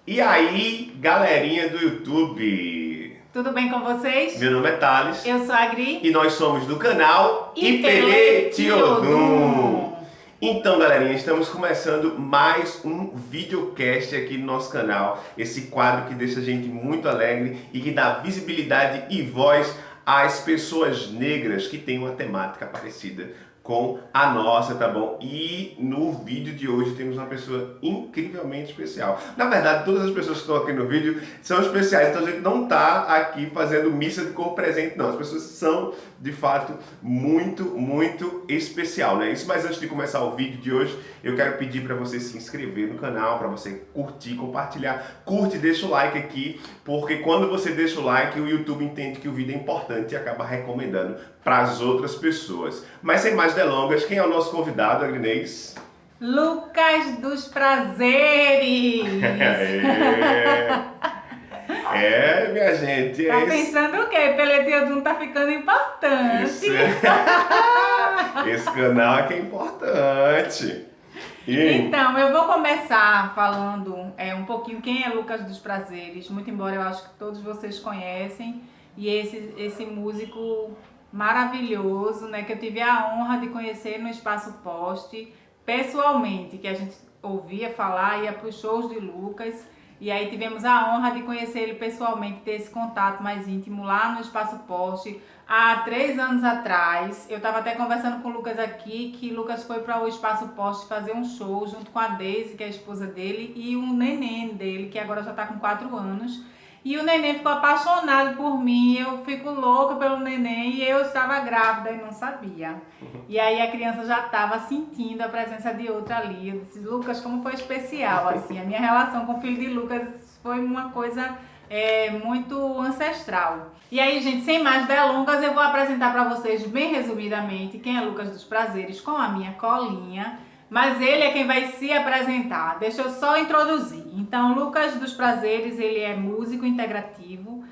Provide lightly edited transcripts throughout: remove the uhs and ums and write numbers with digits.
E aí, galerinha do YouTube? Tudo bem com vocês? Meu nome é Thales. Eu sou a Gri. E nós somos do canal Ipele Tiodum. Tiodum. Então, galerinha, estamos começando mais um videocast aqui no nosso canal. Esse quadro que deixa a gente muito alegre e que dá visibilidade e voz às pessoas negras que têm uma temática parecida com a nossa, tá bom? E no vídeo de hoje temos uma pessoa incrivelmente especial. Na verdade, todas as pessoas que estão aqui no vídeo são especiais, então a gente não tá aqui fazendo missa de corpo presente, não. As pessoas são, de fato, muito especial, né? Isso, mas antes de começar o vídeo de hoje, eu quero pedir para você se inscrever no canal, para você curtir, compartilhar. Curte, deixa o like aqui, porque quando você deixa o like, o YouTube entende que o vídeo é importante e acaba recomendando para as outras pessoas. Mas sem mais delongas, quem é o nosso convidado, Agrinês? Lucas dos Prazeres. Minha gente. Tá pensando o quê? Ipele Tiodum tá ficando importante. Esse canal aqui é importante. Então, eu vou começar falando um pouquinho quem é Lucas dos Prazeres, muito embora eu acho que todos vocês conhecem, e esse músico maravilhoso, né, que eu tive a honra de conhecer no Espaço Poste, pessoalmente, que a gente ouvia falar, ia para os shows de Lucas, e aí tivemos a honra de conhecer ele pessoalmente, ter esse contato mais íntimo lá no Espaço Poste, há 3 anos atrás. Eu estava até conversando com o Lucas aqui, que Lucas foi para o Espaço Poste fazer um show junto com a Daisy, que é a esposa dele, e o neném dele, que agora já está com 4 anos. E o neném ficou apaixonado por mim, eu fico louca pelo neném e eu estava grávida e não sabia. E aí a criança já estava sentindo a presença de outra ali. Eu disse, Lucas, como foi especial, assim, a minha relação com o filho de Lucas foi uma coisa muito ancestral. E aí, gente, sem mais delongas, eu vou apresentar para vocês bem resumidamente quem é Lucas dos Prazeres com a minha colinha. Mas ele é quem vai se apresentar. Deixa eu só introduzir. Então, Lucas dos Prazeres, ele é músico integrativo,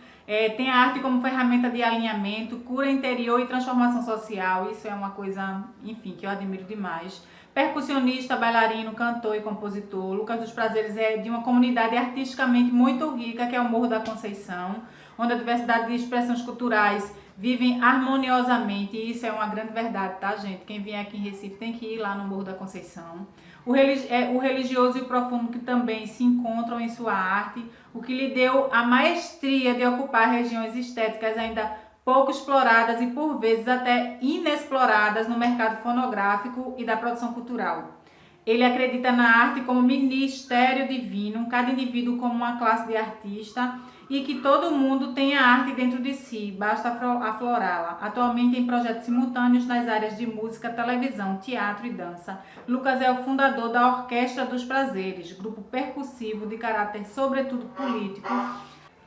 tem a arte como ferramenta de alinhamento, cura interior e transformação social. Isso é uma coisa, enfim, que eu admiro demais. Percussionista, bailarino, cantor e compositor. Lucas dos Prazeres é de uma comunidade artisticamente muito rica, que é o Morro da Conceição, onde a diversidade de expressões culturais vivem harmoniosamente, e isso é uma grande verdade, tá, gente? Quem vier aqui em Recife tem que ir lá no Morro da Conceição. O religioso e o profundo que também se encontram em sua arte, o que lhe deu a maestria de ocupar regiões estéticas ainda pouco exploradas e por vezes até inexploradas no mercado fonográfico e da produção cultural. Ele acredita na arte como ministério divino, cada indivíduo como uma classe de artista, e que todo mundo tem a arte dentro de si, basta aflorá-la. Atualmente em projetos simultâneos nas áreas de música, televisão, teatro e dança. Lucas é o fundador da Orquestra dos Prazeres, grupo percussivo de caráter sobretudo político,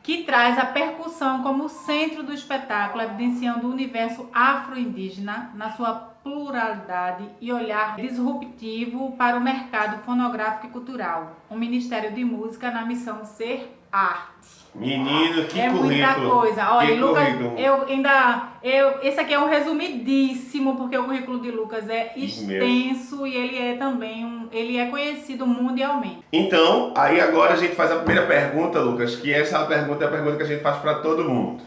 que traz a percussão como centro do espetáculo, evidenciando o universo afro-indígena na sua pluralidade e olhar disruptivo para o mercado fonográfico e cultural. Um Ministério de Música na missão de ser arte. Menino, que é currículo. Muita coisa. Olha, Lucas, currículo. esse aqui é um resumidíssimo, porque o currículo de Lucas é extenso e ele é também ele é conhecido mundialmente. Então, aí agora a gente faz a primeira pergunta, Lucas, que essa pergunta é a pergunta que a gente faz para todo mundo.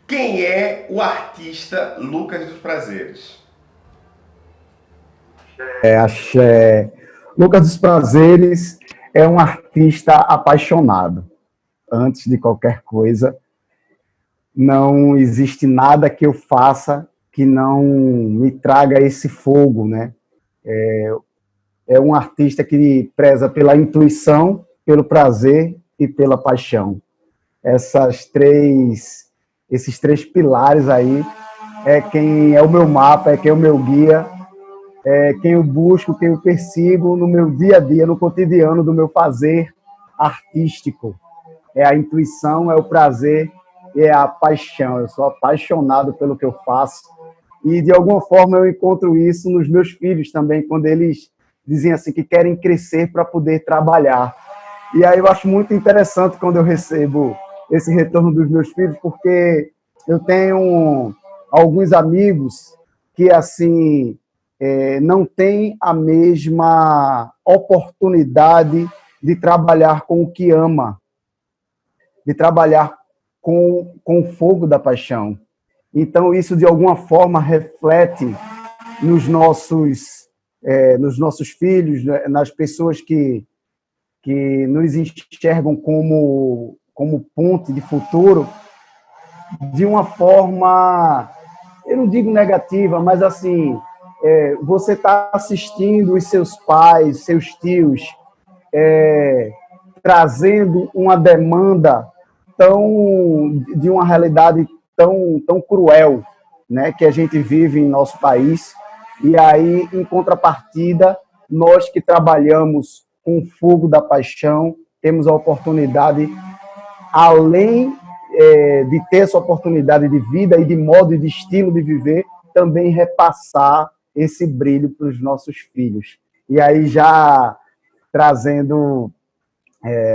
Quem é o artista Lucas dos Prazeres? Axé. Lucas dos Prazeres é um artista apaixonado. Antes de qualquer coisa, não existe nada que eu faça que não me traga esse fogo, né? É um artista que preza pela intuição, pelo prazer e pela paixão. Esses três pilares aí é quem é o meu mapa, é quem é o meu guia, é quem eu busco, quem eu persigo no meu dia a dia, no cotidiano do meu fazer artístico. É a intuição, é o prazer e é a paixão. Eu sou apaixonado pelo que eu faço e, de alguma forma, eu encontro isso nos meus filhos também, quando eles dizem assim que querem crescer para poder trabalhar. E aí eu acho muito interessante quando eu recebo esse retorno dos meus filhos, porque eu tenho alguns amigos que, assim, não têm a mesma oportunidade de trabalhar com o que ama, de trabalhar com o fogo da paixão. Então, isso, de alguma forma, reflete nos nossos filhos, nas pessoas que nos enxergam como ponte de futuro, de uma forma, eu não digo negativa, mas assim, você está assistindo os seus pais, seus tios, trazendo uma demanda de uma realidade tão cruel, né, que a gente vive em nosso país. E aí, em contrapartida, nós que trabalhamos com o fogo da paixão, temos a oportunidade, além de ter essa oportunidade de vida e de modo e de estilo de viver, também repassar esse brilho para os nossos filhos. E aí, já trazendo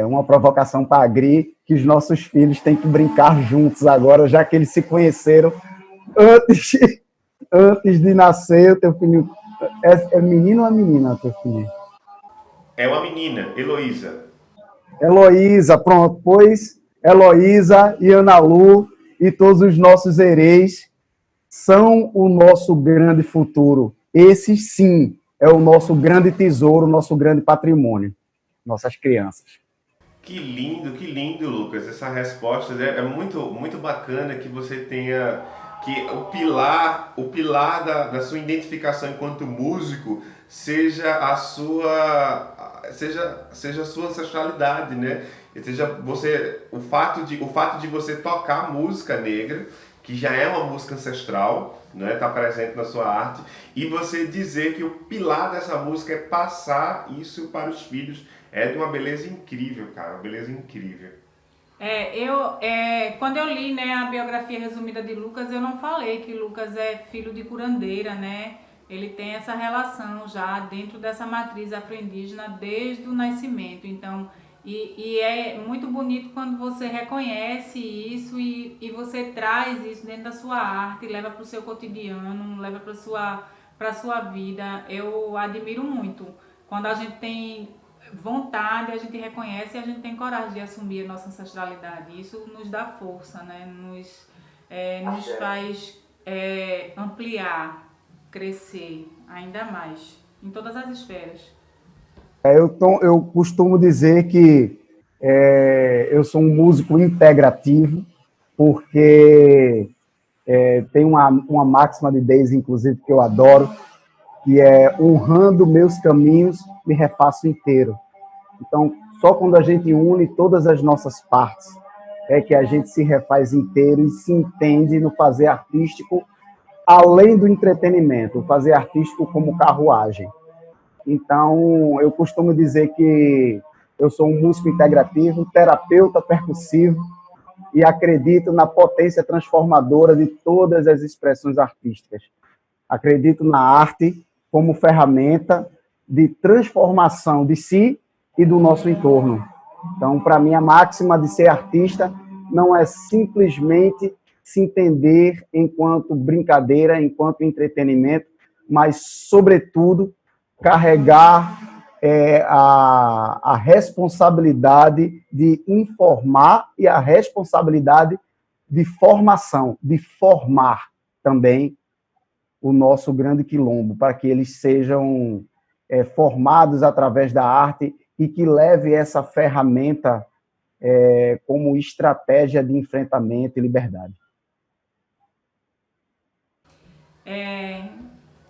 uma provocação para a Gri, que os nossos filhos têm que brincar juntos agora, já que eles se conheceram antes de nascer. O teu filho é menino ou é menina, teu filho? É uma menina, Heloísa. Heloísa, pronto. Pois Heloísa e Ana Lu e todos os nossos hereis são o nosso grande futuro. Esse, sim, é o nosso grande tesouro, o nosso grande patrimônio. Nossas crianças. Que lindo, Lucas. Essa resposta, né? É muito, muito bacana que você tenha que o pilar da sua identificação enquanto músico seja a sua ancestralidade, né? Seja o fato de você tocar música negra, que já é uma música ancestral, né? Tá presente na sua arte, e você dizer que o pilar dessa música é passar isso para os filhos. É de uma beleza incrível, cara, uma beleza incrível. Quando eu li, né, a biografia resumida de Lucas, eu não falei que Lucas é filho de curandeira, né? Ele tem essa relação já dentro dessa matriz afro-indígena desde o nascimento. Então, e é muito bonito quando você reconhece isso e você traz isso dentro da sua arte, leva para o seu cotidiano, leva para a sua vida. Eu admiro muito quando a gente tem vontade, a gente reconhece e a gente tem coragem de assumir a nossa ancestralidade. Isso nos dá força, né? Nos faz ampliar, crescer ainda mais, em todas as esferas. Eu costumo dizer que eu sou um músico integrativo, porque tem uma máxima de Daisy, inclusive, que eu adoro, que é: honrando meus caminhos, me refaço inteiro. Então, só quando a gente une todas as nossas partes é que a gente se refaz inteiro e se entende no fazer artístico, além do entretenimento, o fazer artístico como carruagem. Então, eu costumo dizer que eu sou um músico integrativo, terapeuta percussivo, e acredito na potência transformadora de todas as expressões artísticas. Acredito na arte como ferramenta de transformação de si e do nosso entorno. Então, para mim, a máxima de ser artista não é simplesmente se entender enquanto brincadeira, enquanto entretenimento, mas, sobretudo, carregar a responsabilidade de informar e a responsabilidade de formação, de formar também o nosso grande quilombo, para que eles sejam formados através da arte e que leve essa ferramenta como estratégia de enfrentamento e liberdade.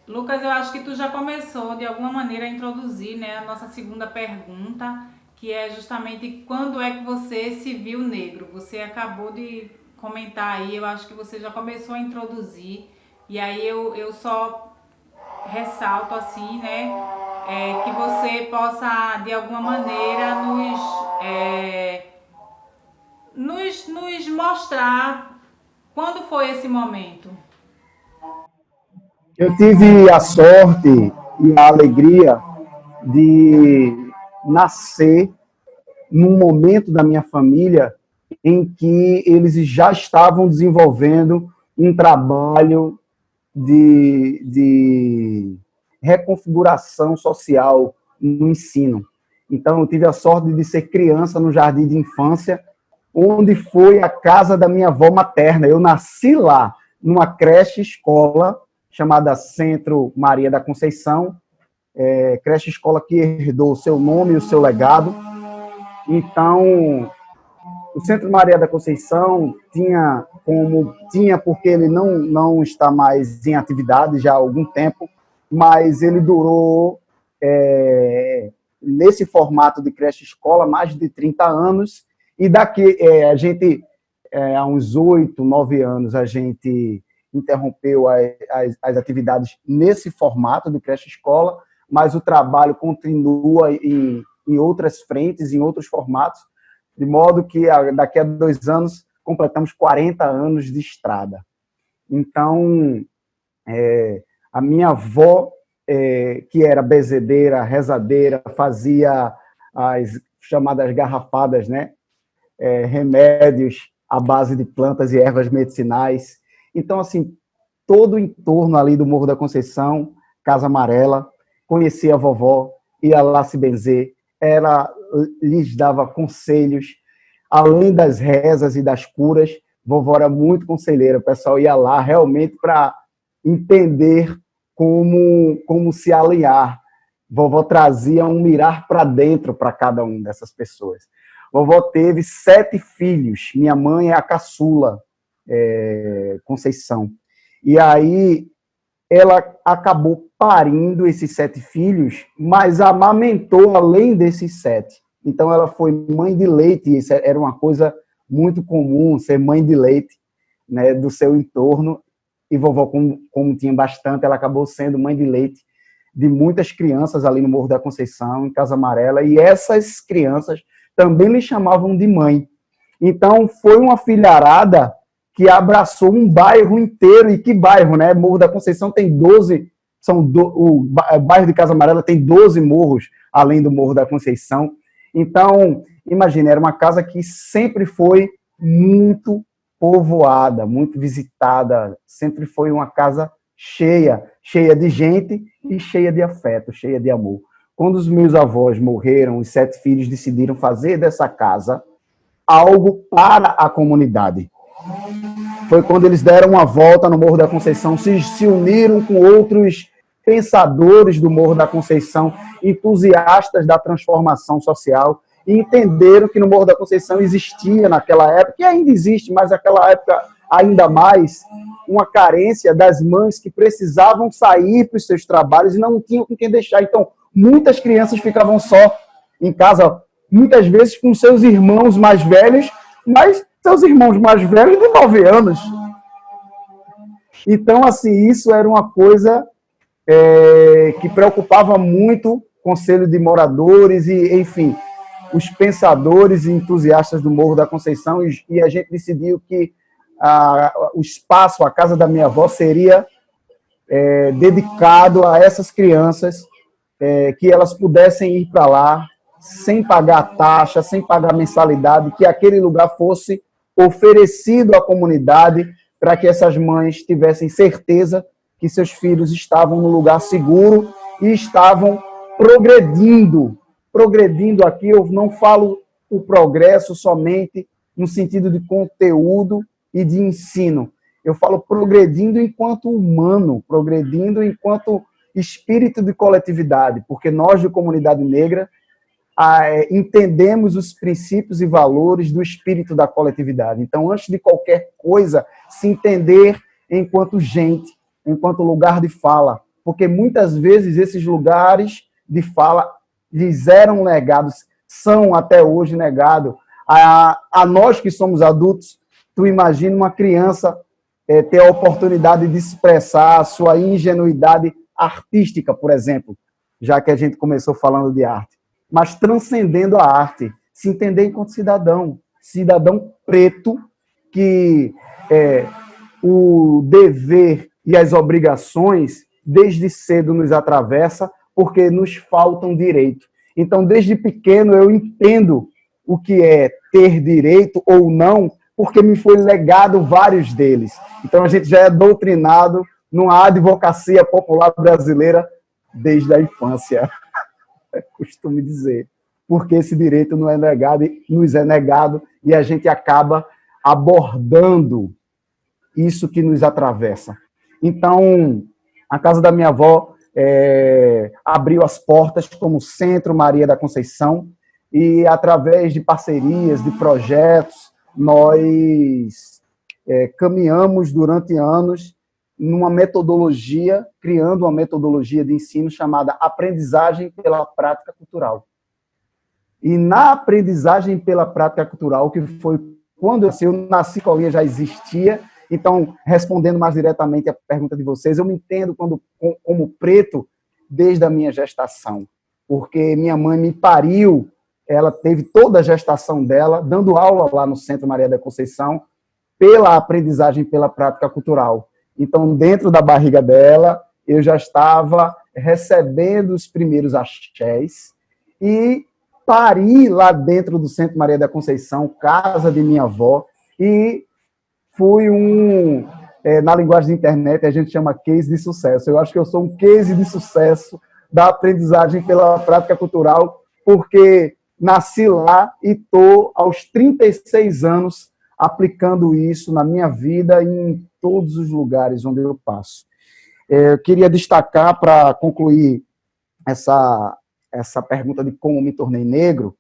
Lucas, eu acho que tu já começou de alguma maneira a introduzir, né, a nossa segunda pergunta, que é justamente quando é que você se viu negro. Você acabou de comentar aí, eu acho que você já começou a introduzir, e aí eu só ressalto assim, né, que você possa de alguma maneira nos mostrar quando foi esse momento. Eu tive a sorte e a alegria de nascer num momento da minha família em que eles já estavam desenvolvendo um trabalho de reconfiguração social no ensino. Então, eu tive a sorte de ser criança no jardim de infância, onde foi a casa da minha avó materna. Eu nasci lá, numa creche-escola chamada Centro Maria da Conceição, creche-escola que herdou o seu nome e o seu legado. Então, o Centro Maria da Conceição tinha porque ele não está mais em atividade já há algum tempo, mas ele durou, nesse formato de creche-escola, mais de 30 anos, e daqui, a gente, há uns 8, 9 anos, a gente interrompeu as atividades nesse formato de creche-escola, mas o trabalho continua em outras frentes, em outros formatos, de modo que daqui a 2 anos completamos 40 anos de estrada. Então, a minha avó, que era bezedeira, rezadeira, fazia as chamadas garrafadas, né? Remédios à base de plantas e ervas medicinais. Então, assim, todo o entorno ali do Morro da Conceição, Casa Amarela, conhecia a vovó, ia lá se benzer, ela lhes dava conselhos, além das rezas e das curas, vovó era muito conselheira, o pessoal ia lá realmente para entender como se alinhar. Vovó trazia um mirar para dentro para cada uma dessas pessoas. Vovó teve 7 filhos, minha mãe é a caçula, Conceição. E aí ela acabou parindo esses 7 filhos, mas amamentou além desses 7. Então ela foi mãe de leite, isso era uma coisa muito comum, ser mãe de leite, né, do seu entorno. E vovó, como tinha bastante, ela acabou sendo mãe de leite de muitas crianças ali no Morro da Conceição, em Casa Amarela, e essas crianças também lhe chamavam de mãe. Então, foi uma filharada que abraçou um bairro inteiro. E que bairro, né? Morro da Conceição tem 12, o bairro de Casa Amarela tem 12 morros, além do Morro da Conceição. Então, imagina, era uma casa que sempre foi muito povoada, muito visitada, sempre foi uma casa cheia de gente e cheia de afeto, cheia de amor. Quando os meus avós morreram, os 7 filhos decidiram fazer dessa casa algo para a comunidade. Foi quando eles deram uma volta no Morro da Conceição, se uniram com outros pensadores do Morro da Conceição, entusiastas da transformação social, e entenderam que no Morro da Conceição existia naquela época, e ainda existe, mas naquela época ainda mais, uma carência das mães que precisavam sair para os seus trabalhos e não tinham com quem deixar. Então, muitas crianças ficavam só em casa, muitas vezes com seus irmãos mais velhos, mas seus irmãos mais velhos de 9 anos. Então, assim, isso era uma coisa que preocupava muito o Conselho de Moradores e, enfim, os pensadores e entusiastas do Morro da Conceição, e a gente decidiu que o espaço, a casa da minha avó, seria dedicado a essas crianças, que elas pudessem ir para lá sem pagar taxa, sem pagar mensalidade, que aquele lugar fosse oferecido à comunidade para que essas mães tivessem certeza que seus filhos estavam no lugar seguro e estavam progredindo. Progredindo aqui, eu não falo o progresso somente no sentido de conteúdo e de ensino. Eu falo progredindo enquanto humano, progredindo enquanto espírito de coletividade, porque nós, de comunidade negra, entendemos os princípios e valores do espírito da coletividade. Então, antes de qualquer coisa, se entender enquanto gente, enquanto lugar de fala, porque muitas vezes esses lugares de fala lhes eram negados, são até hoje negados. A nós que somos adultos, tu imagina uma criança ter a oportunidade de expressar a sua ingenuidade artística, por exemplo, já que a gente começou falando de arte, mas transcendendo a arte, se entender enquanto cidadão preto, que o dever e as obrigações desde cedo nos atravessa, porque nos faltam direito. Então, desde pequeno, eu entendo o que é ter direito ou não, porque me foi legado vários deles. Então, a gente já é doutrinado numa advocacia popular brasileira desde a infância, costumo dizer. porque esse direito não é negado, nos é negado, e a gente acaba abordando isso que nos atravessa. Então, a casa da minha avó abriu as portas como Centro Maria da Conceição, e através de parcerias, de projetos, nós caminhamos durante anos numa metodologia, criando uma metodologia de ensino chamada Aprendizagem pela Prática Cultural. E na aprendizagem pela prática cultural, que foi quando eu nasci, a escolinha já existia. Então, respondendo mais diretamente a pergunta de vocês, eu me entendo como preto desde a minha gestação, porque minha mãe me pariu, ela teve toda a gestação dela, dando aula lá no Centro Maria da Conceição, pela aprendizagem pela prática cultural. Então, dentro da barriga dela, eu já estava recebendo os primeiros axés e pari lá dentro do Centro Maria da Conceição, casa de minha avó, e fui na linguagem da internet, a gente chama case de sucesso. Eu acho que eu sou um case de sucesso da aprendizagem pela prática cultural, porque nasci lá e estou aos 36 anos aplicando isso na minha vida e em todos os lugares onde eu passo. Eu queria destacar, para concluir essa pergunta de como me tornei negro,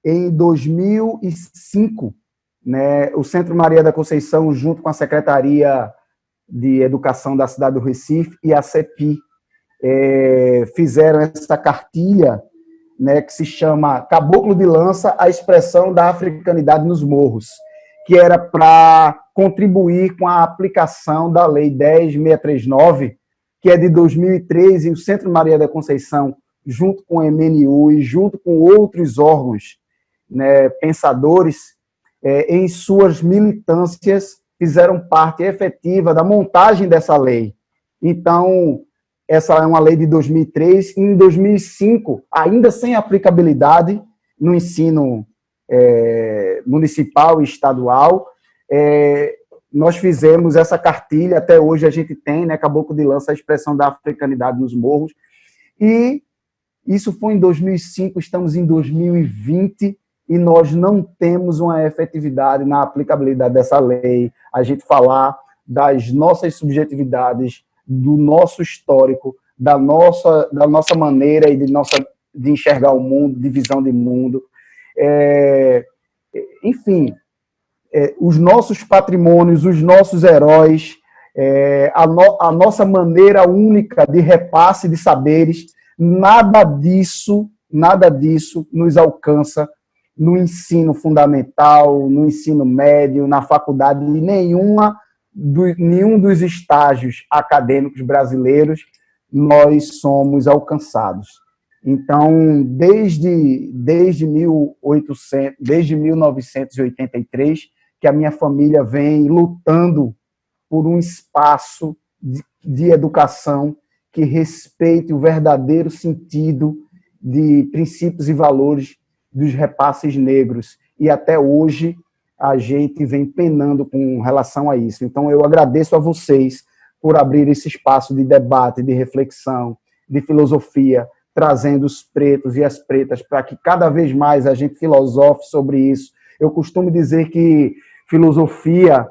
em 2005, né, o Centro Maria da Conceição, junto com a Secretaria de Educação da cidade do Recife e a CEPI, fizeram essa cartilha, né, que se chama Caboclo de Lança, a expressão da africanidade nos morros, que era para contribuir com a aplicação da Lei 10.639, que é de 2003, e o Centro Maria da Conceição, junto com o MNU e junto com outros órgãos, né, pensadores, em suas militâncias, fizeram parte efetiva da montagem dessa lei. Então, essa é uma lei de 2003, e em 2005, ainda sem aplicabilidade no ensino municipal e estadual, nós fizemos essa cartilha, até hoje a gente tem, né, Caboclo de Lança, a expressão da africanidade nos morros, e isso foi em 2005, estamos em 2020, e nós não temos uma efetividade na aplicabilidade dessa lei, a gente falar das nossas subjetividades, do nosso histórico, da nossa maneira e de enxergar o mundo, de visão de mundo. Enfim, os nossos patrimônios, os nossos heróis, a nossa maneira única de repasse de saberes, nada disso nos alcança no ensino fundamental, no ensino médio, na faculdade, e nenhum dos estágios acadêmicos brasileiros nós somos alcançados. Então, desde 1983, que a minha família vem lutando por um espaço de educação que respeite o verdadeiro sentido de princípios e valores dos repasses negros. E até hoje a gente vem penando com relação a isso. Então, eu agradeço a vocês por abrir esse espaço de debate, de reflexão, de filosofia, trazendo os pretos e as pretas para que cada vez mais a gente filosofe sobre isso. Eu costumo dizer que filosofia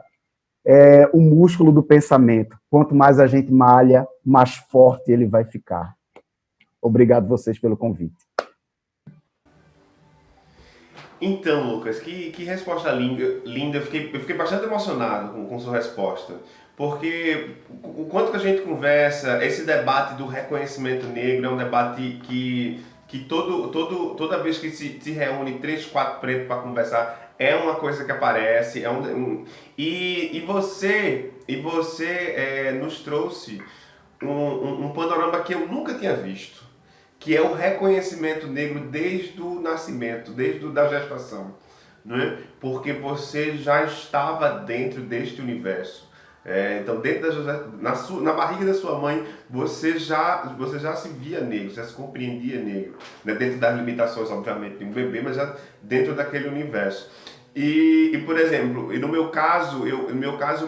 é o músculo do pensamento. Quanto mais a gente malha, mais forte ele vai ficar. Obrigado vocês pelo convite. Então, Lucas, que resposta linda. Eu fiquei bastante emocionado com sua resposta. Porque o quanto que a gente conversa, esse debate do reconhecimento negro é um debate que toda vez que se reúne 3, 4 pretos para conversar, é uma coisa que aparece. E você nos trouxe um panorama que eu nunca tinha visto, que é o reconhecimento negro desde o nascimento, desde a gestação, né? Porque você já estava dentro deste universo. Então, na barriga da sua mãe, você já se via negro, já se compreendia negro, né? Dentro das limitações, obviamente, de um bebê, mas já dentro daquele universo. Por exemplo, no meu caso,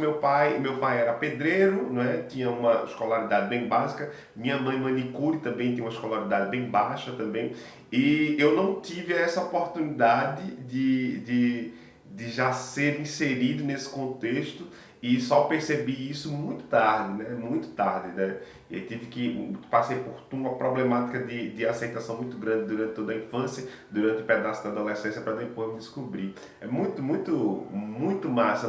meu pai era pedreiro, né? Tinha uma escolaridade bem básica. Minha mãe manicure também tinha uma escolaridade bem baixa também. E eu não tive essa oportunidade de já ser inserido nesse contexto e só percebi isso muito tarde, né? Muito tarde, né? Eu passei por uma problemática de aceitação muito grande durante toda a infância, durante o pedaço da adolescência, para depois me descobrir. É muito massa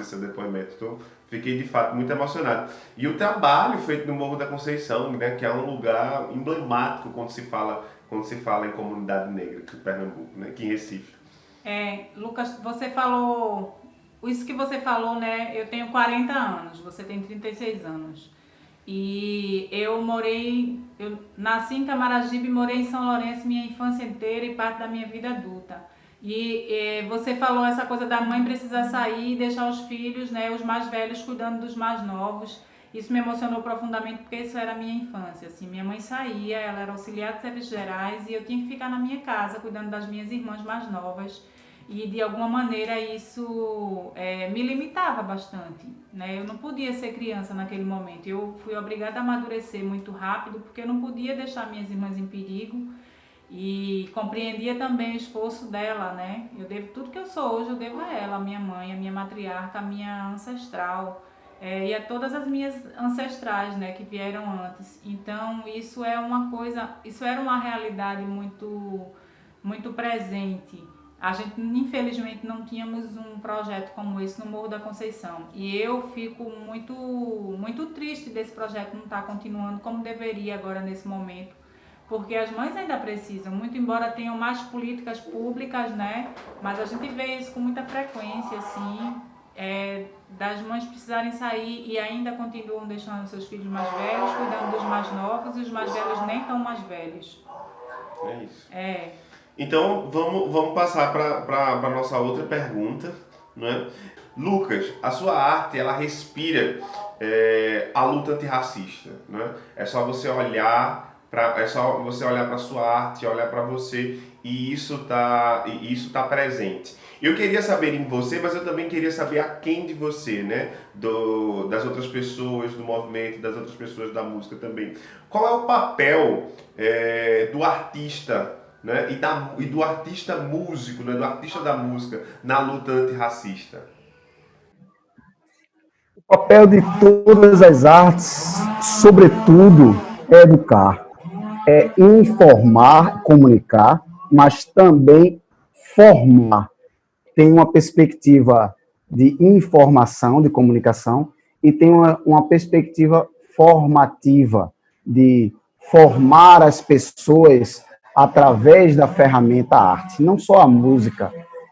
esse seu depoimento. Então, fiquei de fato muito emocionado. E o trabalho feito no Morro da Conceição, né? Que é um lugar emblemático quando se fala em comunidade negra aqui em Pernambuco, né? Aqui em Recife. Lucas, você falou, isso que você falou, né? Eu tenho 40 anos, você tem 36 anos. E eu nasci em Camaragibe e morei em São Lourenço minha infância inteira e parte da minha vida adulta. E você falou essa coisa da mãe precisar sair e deixar os filhos, né, os mais velhos cuidando dos mais novos. Isso me emocionou profundamente porque isso era a minha infância. Assim, minha mãe saía, ela era auxiliar de serviços gerais e eu tinha que ficar na minha casa cuidando das minhas irmãs mais novas. E de alguma maneira isso me limitava bastante, né? Eu não podia ser criança naquele momento. Eu fui obrigada a amadurecer muito rápido porque eu não podia deixar minhas irmãs em perigo e compreendia também o esforço dela, né? Eu devo tudo que eu sou hoje, eu devo a ela, a minha mãe, a minha matriarca, a minha ancestral e a todas as minhas ancestrais, né, que vieram antes. Então isso é uma coisa, isso era uma realidade muito presente. A gente, infelizmente, não tínhamos um projeto como esse no Morro da Conceição. E eu fico muito triste desse projeto não estar continuando como deveria agora nesse momento. Porque as mães ainda precisam, muito embora tenham mais políticas públicas, né? Mas a gente vê isso com muita frequência, assim, das mães precisarem sair e ainda continuam deixando seus filhos mais velhos, cuidando dos mais novos, e os mais velhos nem tão mais velhos. É isso. Então, vamos passar para a nossa outra pergunta, né? Lucas, a sua arte, ela respira a luta antirracista, né? É só você olhar para a sua arte, olhar para você e isso tá presente. Eu queria saber em você, mas eu também queria saber a quem de você, né? Das outras pessoas do movimento, das outras pessoas da música também. Qual é o papel do artista, né, e do artista músico, né, do artista da música na luta antirracista? O papel de todas as artes, sobretudo, é educar, é informar, comunicar, mas também formar. Tem uma perspectiva de informação, de comunicação, e tem uma perspectiva formativa, de formar as pessoas através da ferramenta arte, não só a música.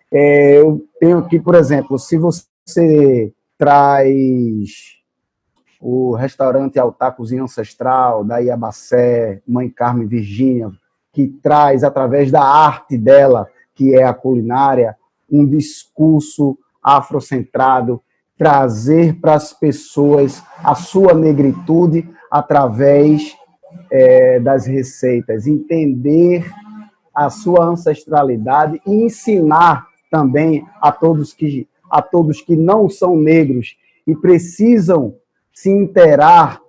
Eu tenho aqui, por exemplo, se você traz o restaurante Altar Cozinha Ancestral, da Iabacé, Mãe Carmen Virgínia, que traz, através da arte dela, que é a culinária, um discurso afrocentrado, trazer para as pessoas a sua negritude através das receitas, entender a sua ancestralidade e ensinar também a todos que não são negros e precisam se inteirar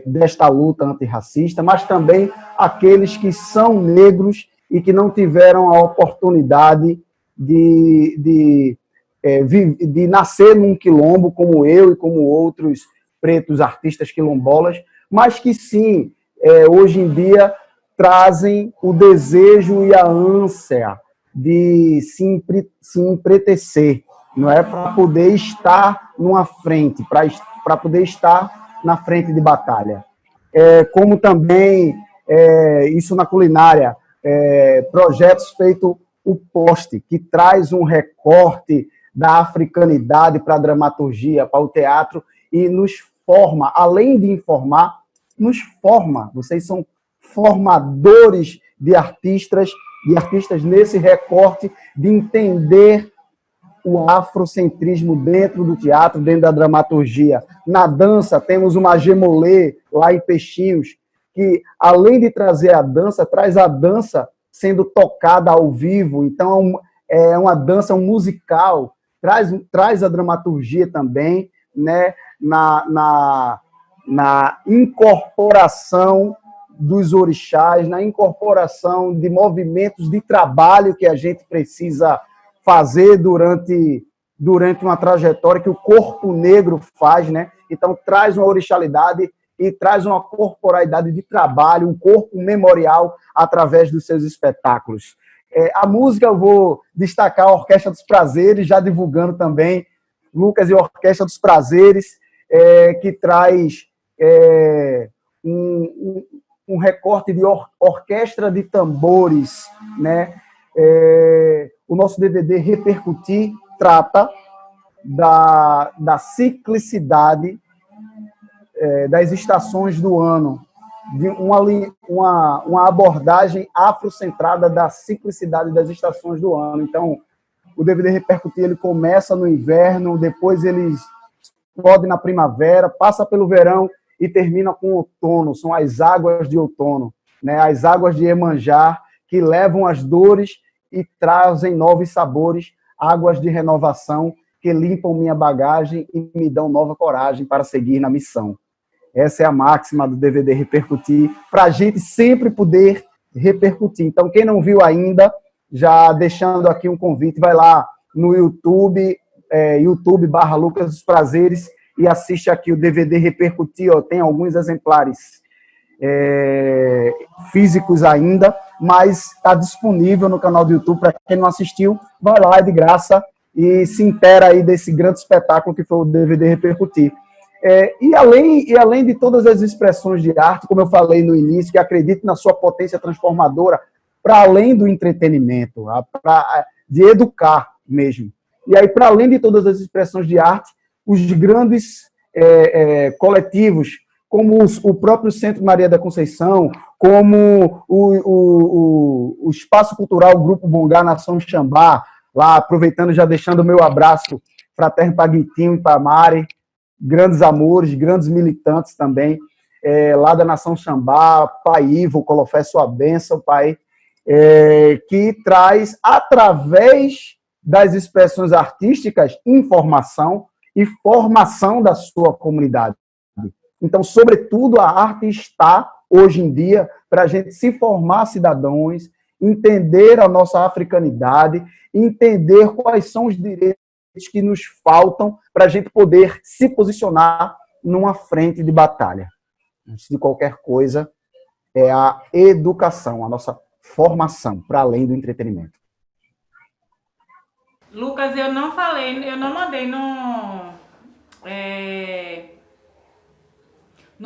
desta luta antirracista, mas também aqueles que são negros e que não tiveram a oportunidade de nascer num quilombo como eu e como outros pretos artistas quilombolas, mas que sim, hoje em dia trazem o desejo e a ânsia de se empretecer, não é, para poder estar numa frente, para poder estar na frente de batalha. Como também, isso na culinária, projetos feitos o Poste, que traz um recorte da africanidade para a dramaturgia, para o teatro, e nos forma, além de informar, nos forma. Vocês são formadores de artistas nesse recorte de entender o afrocentrismo dentro do teatro, dentro da dramaturgia. Na dança, temos uma Gemolê, lá em Peixinhos, que, além de trazer a dança, traz a dança sendo tocada ao vivo. Então, é uma dança, um musical, traz a dramaturgia também, né, na incorporação dos orixás, na incorporação de movimentos de trabalho que a gente precisa fazer durante uma trajetória que o corpo negro faz, né? Então, traz uma orixalidade e traz uma corporalidade de trabalho, um corpo memorial através dos seus espetáculos. A música, eu vou destacar a Orquestra dos Prazeres, já divulgando também, Lucas e a Orquestra dos Prazeres, que traz um recorte de orquestra de tambores, né? O nosso DVD Repercutir trata da ciclicidade das estações do ano, de uma abordagem afrocentrada da ciclicidade das estações do ano. Então, o DVD Repercutir, ele começa no inverno, depois ele explode na primavera, passa pelo verão e termina com o outono. São as águas de outono, né? As águas de Iemanjá, que levam as dores e trazem novos sabores, águas de renovação que limpam minha bagagem e me dão nova coragem para seguir na missão. Essa é a máxima do DVD Repercutir, para a gente sempre poder repercutir. Então, quem não viu ainda, já deixando aqui um convite, vai lá no YouTube, YouTube/Lucas dos Prazeres, e assiste aqui o DVD Repercutir. Ó, tem alguns exemplares físicos ainda, mas está disponível no canal do YouTube. Para quem não assistiu, vai lá, é de graça, e se inteira aí desse grande espetáculo que foi o DVD Repercutir. E além de todas as expressões de arte, como eu falei no início, que acredito na sua potência transformadora, para além do entretenimento, de educar mesmo. E aí, para além de todas as expressões de arte, os grandes coletivos, como o próprio Centro Maria da Conceição, como o Espaço Cultural Grupo Bongá Nação Xambá, lá aproveitando, já deixando o meu abraço fraterno para Guitinho e para Mari, grandes amores, grandes militantes também, lá da Nação Xambá, Pai Ivo, colofé sua bênção, Pai, que traz, através das expressões artísticas, informação e formação da sua comunidade. Então, sobretudo, a arte está, hoje em dia, para a gente se formar cidadãos, entender a nossa africanidade, entender quais são os direitos que nos faltam para a gente poder se posicionar numa frente de batalha. Antes de qualquer coisa, é a educação, a nossa formação, para além do entretenimento. Lucas, eu não mandei no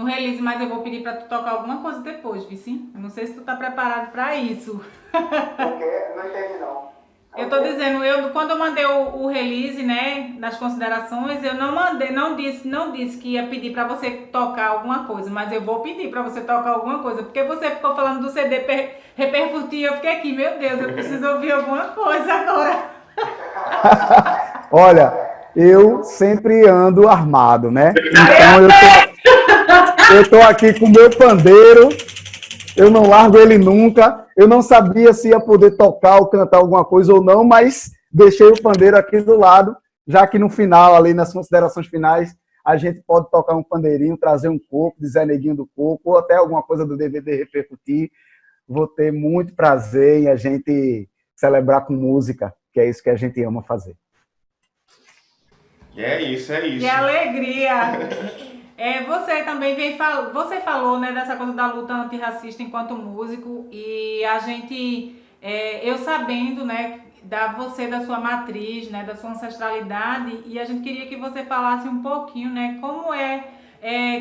release, mas eu vou pedir para tu tocar alguma coisa depois, Vici. Eu não sei se tu tá preparado para isso. Não entendi, não. Eu tô dizendo, quando eu mandei o release, né, das considerações, eu não disse que ia pedir para você tocar alguma coisa, mas eu vou pedir para você tocar alguma coisa, porque você ficou falando do CD Repercutir, eu fiquei aqui, meu Deus, eu preciso ouvir alguma coisa agora. Olha, eu sempre ando armado, né? Então eu tô aqui com o meu pandeiro, eu não largo ele nunca. Eu não sabia se ia poder tocar ou cantar alguma coisa ou não, mas deixei o pandeiro aqui do lado, já que no final, ali nas considerações finais, a gente pode tocar um pandeirinho, trazer um coco, de Zé Neguinho do Coco, ou até alguma coisa do DVD Repercutir. Vou ter muito prazer em a gente celebrar com música, que é isso que a gente ama fazer. É isso. Que alegria! Você também você falou, né, dessa coisa da luta antirracista enquanto músico, e a gente, eu sabendo, né, da sua matriz, né, da sua ancestralidade, e a gente queria que você falasse um pouquinho, né, como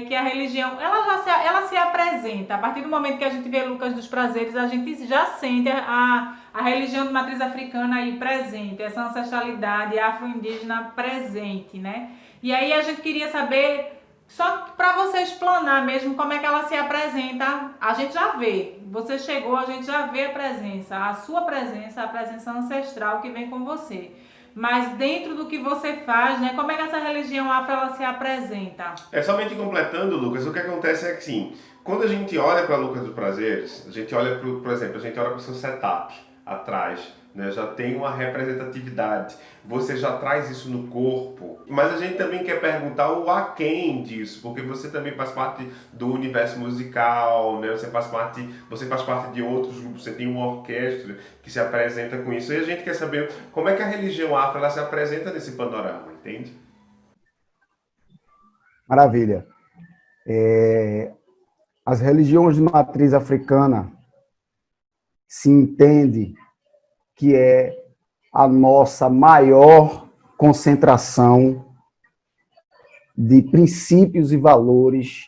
que a religião, ela se apresenta. A partir do momento que a gente vê Lucas dos Prazeres, a gente já sente a religião de matriz africana aí presente, essa ancestralidade afro-indígena presente, né? E aí a gente queria saber, só para você explanar mesmo como é que ela se apresenta. A gente já vê, você chegou, a gente já vê a sua presença, a presença ancestral que vem com você. Mas dentro do que você faz, né, como é que essa religião afro ela se apresenta? Somente completando, Lucas, o que acontece é que, sim, quando a gente olha para Lucas dos Prazeres, a gente olha, por exemplo, a gente olha para o seu setup atrás, né? Já tem uma representatividade. Você já traz isso no corpo. Mas a gente também quer perguntar o aquém disso, porque você também faz parte do universo musical, né? Você faz parte de outros grupos, você tem uma orquestra que se apresenta com isso. E a gente quer saber como é que a religião afro ela se apresenta nesse panorama, entende? Maravilha. As religiões de matriz africana se entende que é a nossa maior concentração de princípios e valores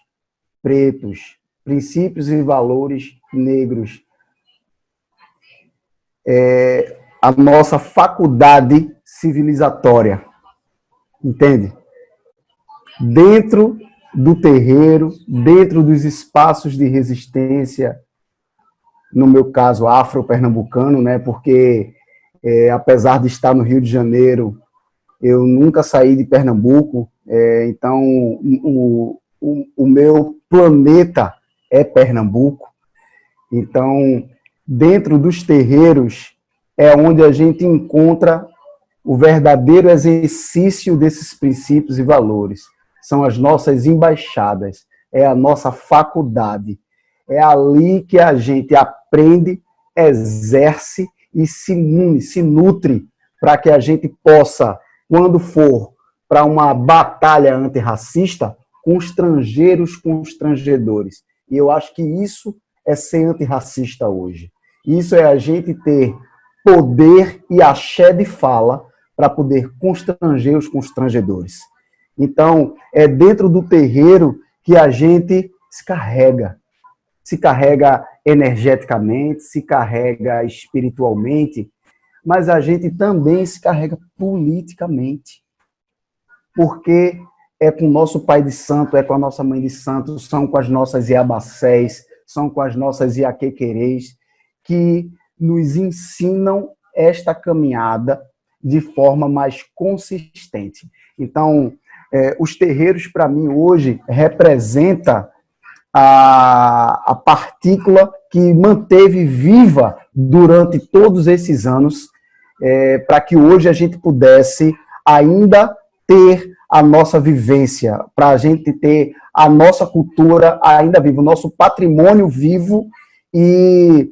pretos, princípios e valores negros. É a nossa faculdade civilizatória, entende? Dentro do terreiro, dentro dos espaços de resistência, no meu caso afro-pernambucano, né? Porque apesar de estar no Rio de Janeiro, eu nunca saí de Pernambuco, então o meu planeta é Pernambuco. Então, dentro dos terreiros é onde a gente encontra o verdadeiro exercício desses princípios e valores. São as nossas embaixadas, é a nossa faculdade. É ali que a gente aprende, exerce e se nutre para que a gente possa, quando for para uma batalha antirracista, constranger os constrangedores. E eu acho que isso é ser antirracista hoje. Isso é a gente ter poder e axé de fala para poder constranger os constrangedores. Então, é dentro do terreiro que a gente se carrega energeticamente, se carrega espiritualmente, mas a gente também se carrega politicamente, porque é com o nosso pai de santo, é com a nossa mãe de santo, são com as nossas iabacés, são com as nossas iaquequerês, que nos ensinam esta caminhada de forma mais consistente. Então, os terreiros, para mim, hoje, representa a partícula que manteve viva durante todos esses anos, para que hoje a gente pudesse ainda ter a nossa vivência, para a gente ter a nossa cultura ainda viva, o nosso patrimônio vivo. E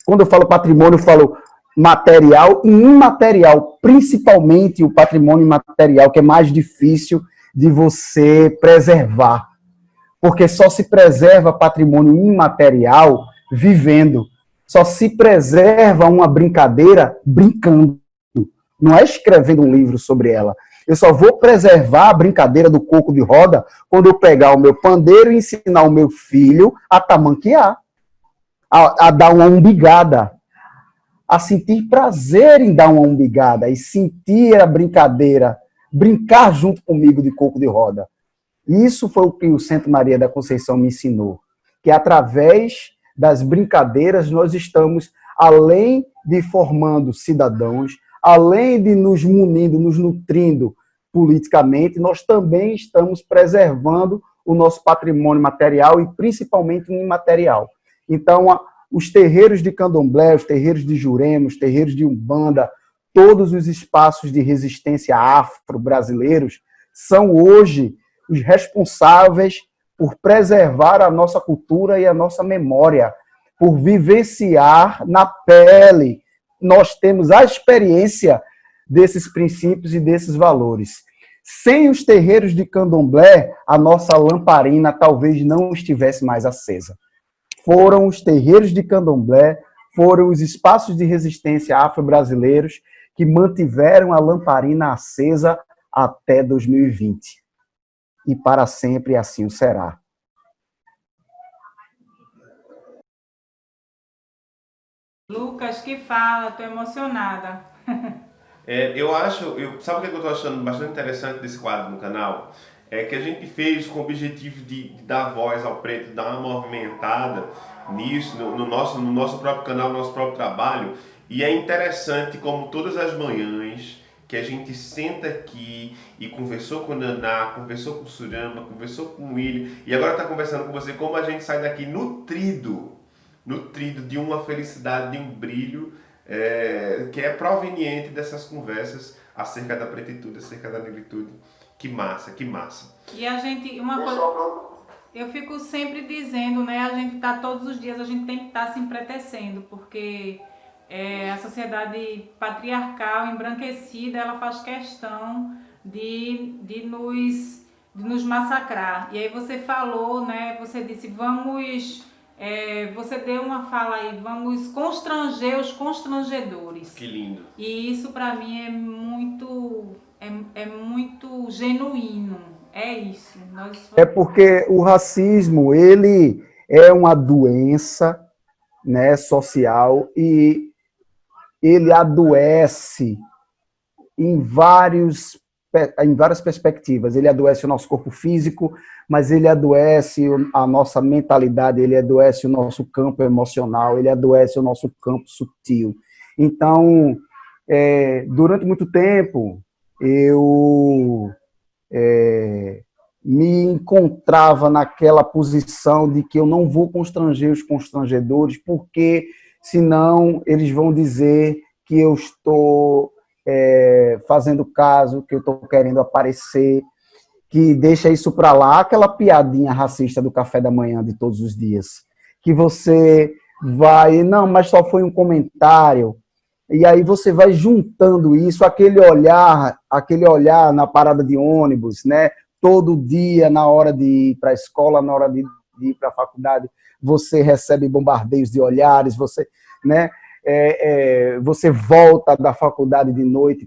quando eu falo patrimônio, eu falo material e imaterial, principalmente o patrimônio imaterial, que é mais difícil de você preservar, porque só se preserva patrimônio imaterial vivendo, só se preserva uma brincadeira brincando, não é escrevendo um livro sobre ela. Eu só vou preservar a brincadeira do coco de roda quando eu pegar o meu pandeiro e ensinar o meu filho a tamanquear, a dar uma umbigada, a sentir prazer em dar uma umbigada e sentir a brincadeira, brincar junto comigo de coco de roda. Isso foi o que o Centro Maria da Conceição me ensinou, que através das brincadeiras nós estamos, além de formando cidadãos, além de nos munindo, nos nutrindo politicamente, nós também estamos preservando o nosso patrimônio material e principalmente o imaterial. Então, os terreiros de candomblé, os terreiros de Jurema, os terreiros de Umbanda, todos os espaços de resistência afro-brasileiros são hoje os responsáveis por preservar a nossa cultura e a nossa memória, por vivenciar na pele. Nós temos a experiência desses princípios e desses valores. Sem os terreiros de candomblé, a nossa lamparina talvez não estivesse mais acesa. Foram os terreiros de candomblé, foram os espaços de resistência afro-brasileiros que mantiveram a lamparina acesa até 2020. E para sempre assim o será. Lucas, que fala, estou emocionada. Sabe o que eu estou achando bastante interessante desse quadro no canal? É que a gente fez com o objetivo de dar voz ao preto, dar uma movimentada nisso, no nosso próprio canal, no nosso próprio trabalho. E é interessante como todas as manhãs que a gente senta aqui e conversou com o Naná, conversou com o Surama, conversou com o William, e agora está conversando com você, como a gente sai daqui nutrido de uma felicidade, de um brilho que é proveniente dessas conversas acerca da pretitude, acerca da negritude. Que massa, que massa. E a gente, uma coisa, eu fico sempre dizendo, né, a gente tá todos os dias, a gente tem que estar se empretecendo, porque a sociedade patriarcal, embranquecida, ela faz questão de nos massacrar. E aí você falou, né, você disse, você deu uma fala aí, vamos constranger os constrangedores. Que lindo. E isso para mim é muito genuíno. É isso. É porque o racismo, ele é uma doença, né, social, e ele adoece em várias perspectivas. Ele adoece o nosso corpo físico, mas ele adoece a nossa mentalidade, ele adoece o nosso campo emocional, ele adoece o nosso campo sutil. Então, durante muito tempo, eu me encontrava naquela posição de que eu não vou constranger os constrangedores, porque senão eles vão dizer que eu estou fazendo caso, que eu estou querendo aparecer, que deixa isso para lá, aquela piadinha racista do café da manhã de todos os dias, que você vai, não, mas só foi um comentário, e aí você vai juntando isso, aquele olhar na parada de ônibus, né? Todo dia, na hora de ir para a escola, na hora de ir para a faculdade, você recebe bombardeios de olhares, você, né? Você volta da faculdade de noite,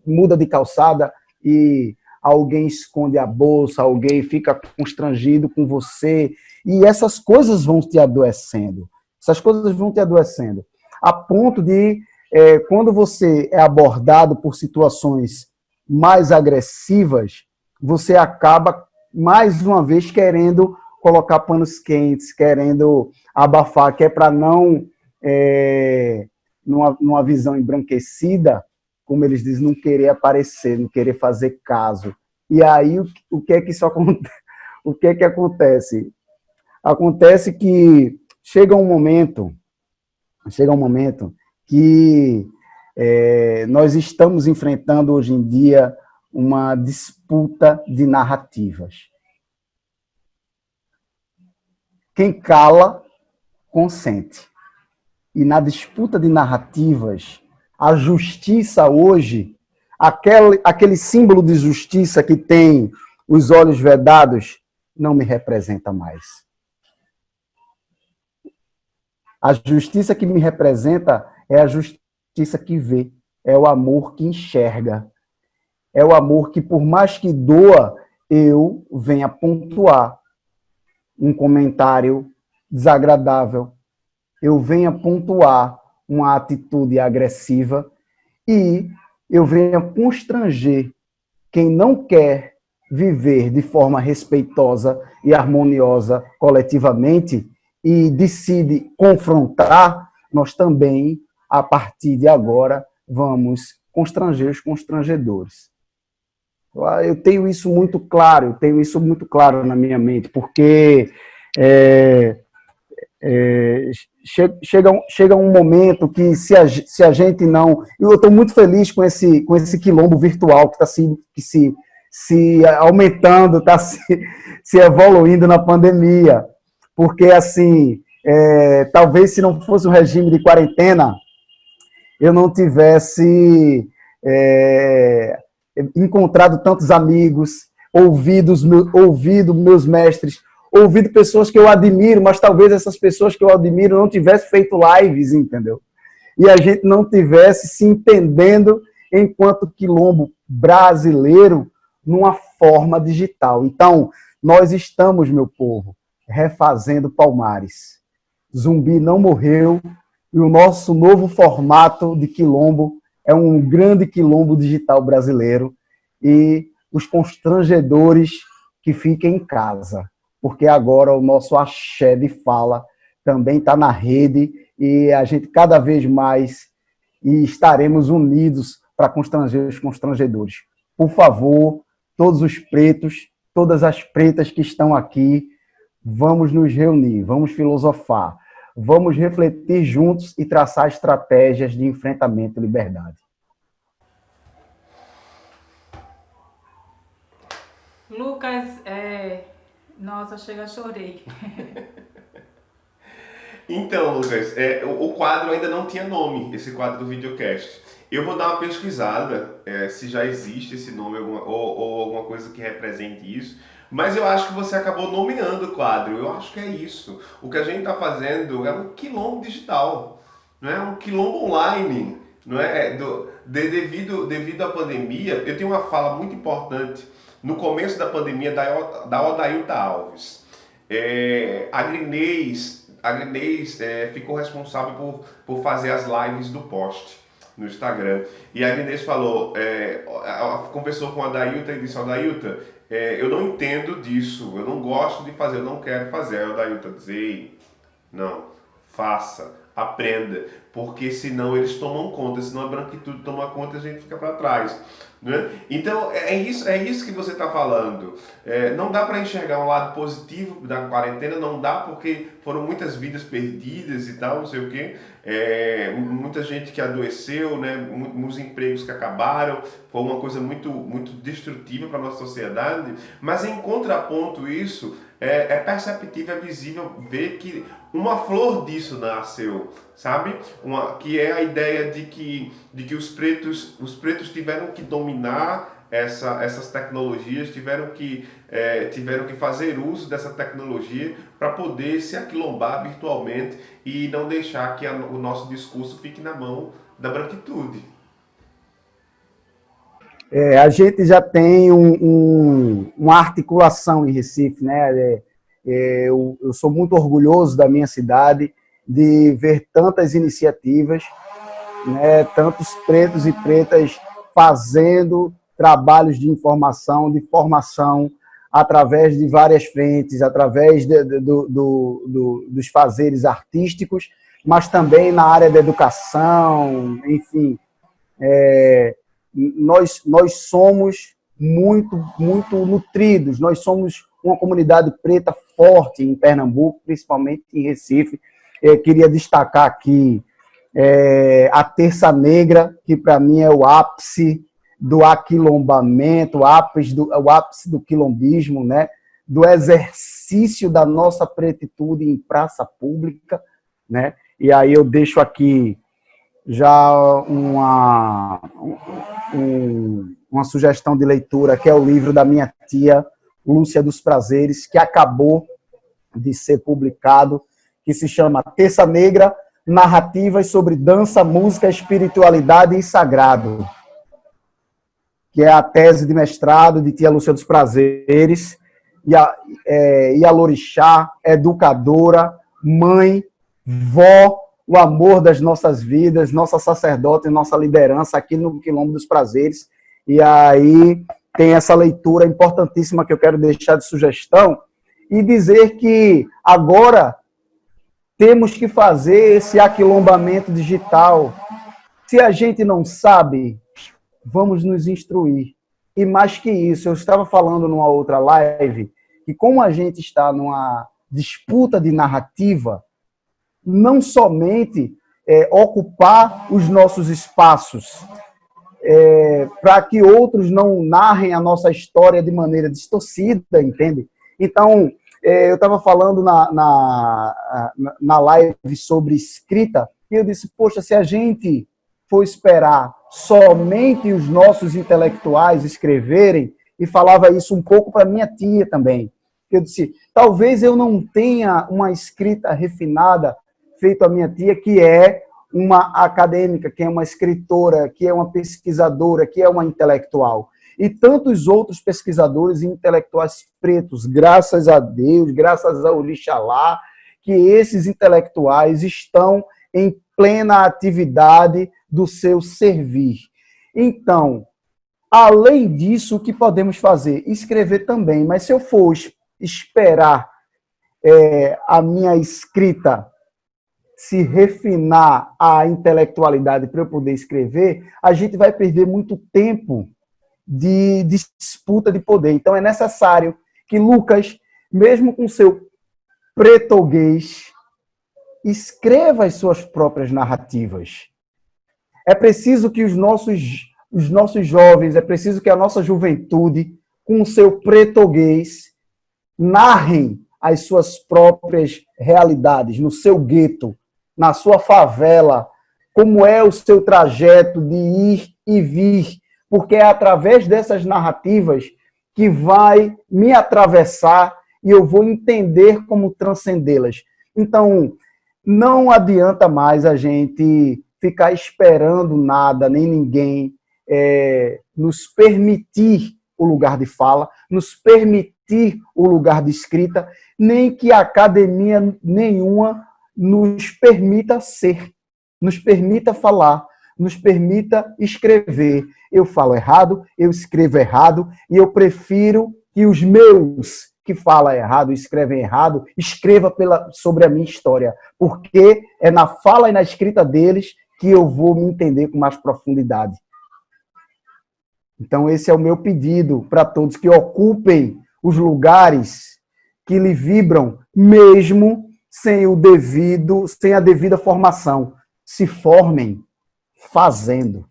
muda de calçada e alguém esconde a bolsa, alguém fica constrangido com você, e essas coisas vão te adoecendo. Essas coisas vão te adoecendo, a ponto de, quando você é abordado por situações mais agressivas, você acaba, mais uma vez, querendo colocar panos quentes, querendo abafar, que é para não, numa visão embranquecida, como eles dizem, não querer aparecer, não querer fazer caso. E aí, o que é que isso acontece? O que é que acontece? Acontece que chega um momento que nós estamos enfrentando hoje em dia uma disputa de narrativas. Quem cala, consente. E na disputa de narrativas, a justiça hoje, aquele símbolo de justiça que tem os olhos vedados, não me representa mais. A justiça que me representa é a justiça que vê, é o amor que enxerga. É o amor que, por mais que doa, eu venha pontuar um comentário desagradável, eu venha pontuar uma atitude agressiva e eu venha constranger quem não quer viver de forma respeitosa e harmoniosa coletivamente e decide confrontar, nós também, a partir de agora, vamos constranger os constrangedores. Eu tenho isso muito claro, na minha mente, porque chega um momento que se a gente não... Eu estou muito feliz com esse quilombo virtual que está se aumentando, está se evoluindo na pandemia. Porque, assim, talvez se não fosse um regime de quarentena, eu não tivesse encontrado tantos amigos, ouvido meus mestres, ouvido pessoas que eu admiro, mas talvez essas pessoas que eu admiro não tivessem feito lives, entendeu? E a gente não tivesse se entendendo enquanto quilombo brasileiro numa forma digital. Então, nós estamos, meu povo, refazendo Palmares. Zumbi não morreu e o nosso novo formato de quilombo é um grande quilombo digital brasileiro e os constrangedores que fiquem em casa, porque agora o nosso axé de fala também está na rede e a gente cada vez mais estaremos unidos para constranger os constrangedores. Por favor, todos os pretos, todas as pretas que estão aqui, vamos nos reunir, vamos filosofar, Vamos refletir juntos e traçar estratégias de enfrentamento e liberdade. Lucas, nossa, chega, chorei. Então, Lucas, o quadro ainda não tinha nome, esse quadro do videocast. Eu vou dar uma pesquisada se já existe esse nome ou alguma coisa que represente isso, mas eu acho que você acabou nomeando o quadro. Eu acho que é isso. O que a gente está fazendo é um quilombo digital, não é um quilombo online, não é? Devido à pandemia, eu tenho uma fala muito importante no começo da pandemia da Odailta Alves. A Grinês ficou responsável por fazer as lives do post no Instagram. E a Grinês falou, conversou com a Odailta e disse, Odailta, eu não entendo disso, eu não gosto de fazer, eu não quero fazer. Aí a Odailta diz, ei, não, faça, aprenda, porque senão eles tomam conta, senão a branquitude toma conta e a gente fica para trás. Né? Então é isso que você está falando. Não dá para enxergar um lado positivo da quarentena, não dá porque foram muitas vidas perdidas e tal, não sei o quê. Muita gente que adoeceu, né? Muitos empregos que acabaram, foi uma coisa muito, muito destrutiva para a nossa sociedade, mas em contraponto isso, é perceptível, é visível ver que uma flor disso nasceu, sabe? Que é a ideia de que os pretos tiveram que dominar essas tecnologias, tiveram que fazer uso dessa tecnologia para poder se aquilombar virtualmente e não deixar que o nosso discurso fique na mão da branquitude. A gente já tem uma articulação em Recife, né? Eu sou muito orgulhoso da minha cidade de ver tantas iniciativas, né? Tantos pretos e pretas fazendo trabalhos de informação, de formação, através de várias frentes, através dos fazeres artísticos, mas também na área da educação, enfim. Nós somos muito, muito nutridos, nós somos uma comunidade preta forte em Pernambuco, principalmente em Recife. Queria destacar aqui a Terça Negra, que para mim é o ápice do aquilombamento, o ápice do quilombismo, né? Do exercício da nossa pretitude em praça pública, né? E aí eu deixo aqui já uma sugestão de leitura, que é o livro da minha tia, Lúcia dos Prazeres, que acabou de ser publicado, que se chama Terça Negra, Narrativas sobre Dança, Música, Espiritualidade e Sagrado, que é a tese de mestrado de tia Lúcia dos Prazeres, e a Lorixá, educadora, mãe, vó, o amor das nossas vidas, nossa sacerdote, nossa liderança aqui no Quilombo dos Prazeres. E aí tem essa leitura importantíssima que eu quero deixar de sugestão e dizer que agora temos que fazer esse aquilombamento digital. Se a gente não sabe, vamos nos instruir. E mais que isso, eu estava falando numa outra live que como a gente está numa disputa de narrativa, não somente ocupar os nossos espaços para que outros não narrem a nossa história de maneira distorcida, entende? Então, eu estava falando na live sobre escrita, e eu disse, poxa, se a gente for esperar somente os nossos intelectuais escreverem, e falava isso um pouco para minha tia também, eu disse, talvez eu não tenha uma escrita refinada feito a minha tia, que é uma acadêmica, que é uma escritora, que é uma pesquisadora, que é uma intelectual. E tantos outros pesquisadores e intelectuais pretos, graças a Deus, graças ao Orixalá, que esses intelectuais estão em plena atividade do seu servir. Então, além disso, o que podemos fazer? Escrever também, mas se eu for esperar a minha escrita se refinar a intelectualidade para eu poder escrever, a gente vai perder muito tempo de disputa de poder. Então é necessário que Lucas, mesmo com seu pretoguês, escreva as suas próprias narrativas. É preciso que os nossos jovens, é preciso que a nossa juventude, com o seu português, narrem as suas próprias realidades, no seu gueto, na sua favela, como é o seu trajeto de ir e vir, porque é através dessas narrativas que vai me atravessar e eu vou entender como transcendê-las. Então, não adianta mais a gente ficar esperando nada, nem ninguém, nos permitir o lugar de fala, nos permitir o lugar de escrita, nem que academia nenhuma nos permita ser, nos permita falar, nos permita escrever. Eu falo errado, eu escrevo errado, e eu prefiro que os meus que falam errado, escrevem errado, escreva sobre a minha história, porque é na fala e na escrita deles que eu vou me entender com mais profundidade. Então, esse é o meu pedido para todos, que ocupem os lugares que lhe vibram, mesmo sem a devida formação. Se formem fazendo.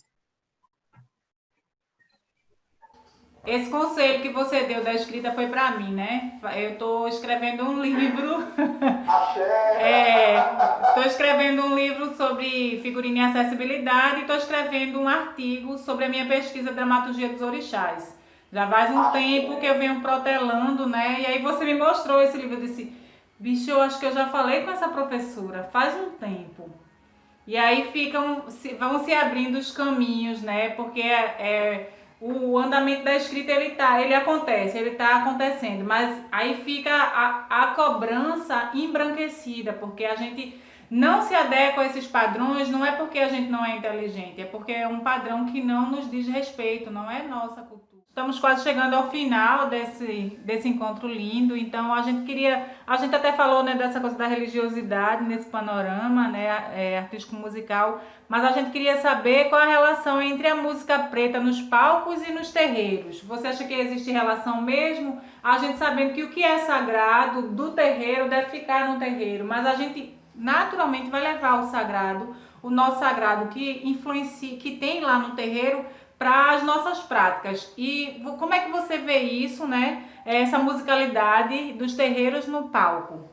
Esse conselho que você deu da escrita foi para mim, né? Eu estou escrevendo um livro. Estou escrevendo um livro sobre figurino e acessibilidade e estou escrevendo um artigo sobre a minha pesquisa de dramaturgia dos orixás. Já faz um tempo que eu venho protelando, né? E aí você me mostrou esse livro. Eu disse, bicho, eu acho que eu já falei com essa professora faz um tempo. E aí vão se abrindo os caminhos, né? Porque o andamento da escrita, ele está acontecendo, mas aí fica a cobrança embranquecida, porque a gente não se adequa a esses padrões, não é porque a gente não é inteligente, é porque é um padrão que não nos diz respeito, não é nossa cultura. Estamos quase chegando ao final desse encontro lindo, então a gente até falou, né, dessa coisa da religiosidade nesse panorama, né, artístico musical, mas a gente queria saber qual a relação entre a música preta nos palcos e nos terreiros. Você acha que existe relação mesmo? A gente sabendo que o que é sagrado do terreiro deve ficar no terreiro, mas a gente naturalmente vai levar o sagrado, o nosso sagrado que influencia, que tem lá no terreiro, para as nossas práticas. E como é que você vê isso, né? Essa musicalidade dos terreiros no palco?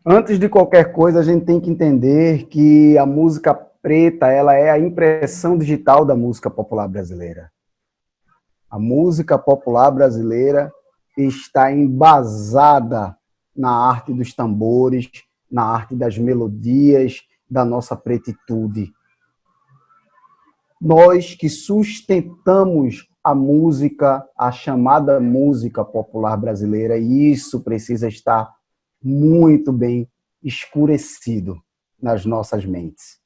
Antes de qualquer coisa, a gente tem que entender que a música preta, ela é a impressão digital da música popular brasileira. A música popular brasileira está embasada na arte dos tambores, na arte das melodias, da nossa pretitude. Nós que sustentamos a música, a chamada música popular brasileira, e isso precisa estar muito bem escurecido nas nossas mentes.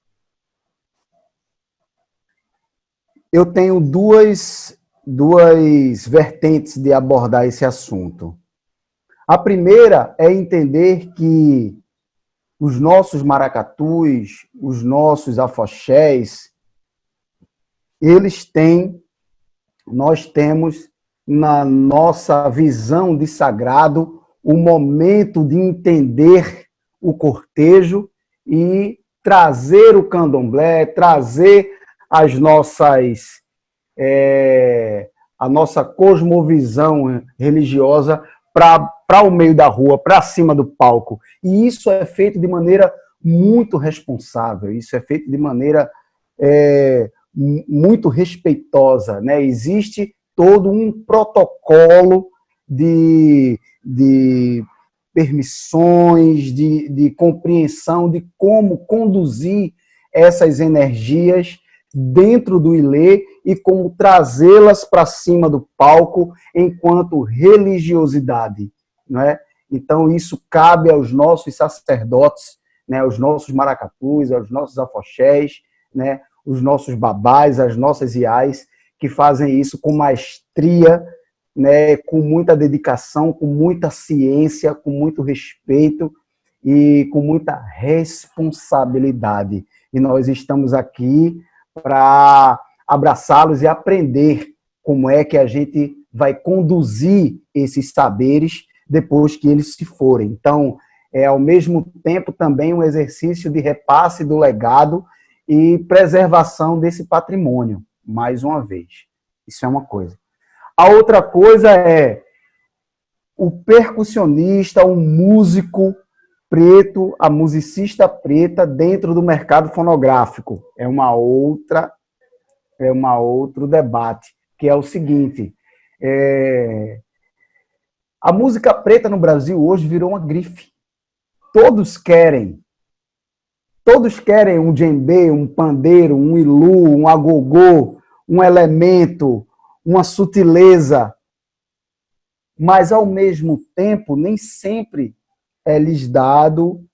Eu tenho duas vertentes de abordar esse assunto. A primeira é entender que os nossos maracatus, os nossos afoxés, nós temos na nossa visão de sagrado o momento de entender o cortejo e trazer o candomblé, trazer a nossa cosmovisão religiosa para o meio da rua, para cima do palco. E isso é feito de maneira muito responsável, isso é feito de maneira muito respeitosa, né? Existe todo um protocolo de permissões, de compreensão de como conduzir essas energias dentro do ilê e como trazê-las para cima do palco enquanto religiosidade, não é? Então isso cabe aos nossos sacerdotes, né? Aos nossos maracatus, aos nossos afoxés, né? Os nossos babás, as nossas iais, que fazem isso com maestria, né, com muita dedicação, com muita ciência, com muito respeito e com muita responsabilidade. E nós estamos aqui para abraçá-los e aprender como é que a gente vai conduzir esses saberes depois que eles se forem. Então, é, ao mesmo tempo, também um exercício de repasse do legado e preservação desse patrimônio, mais uma vez. Isso é uma coisa. A outra coisa é o percussionista, o músico preto, a musicista preta dentro do mercado fonográfico. É outro debate, que é o seguinte, a música preta no Brasil hoje virou uma grife. Todos querem um djembe, um pandeiro, um ilu, um agogô, um elemento, uma sutileza, mas ao mesmo tempo nem sempre é lhes dado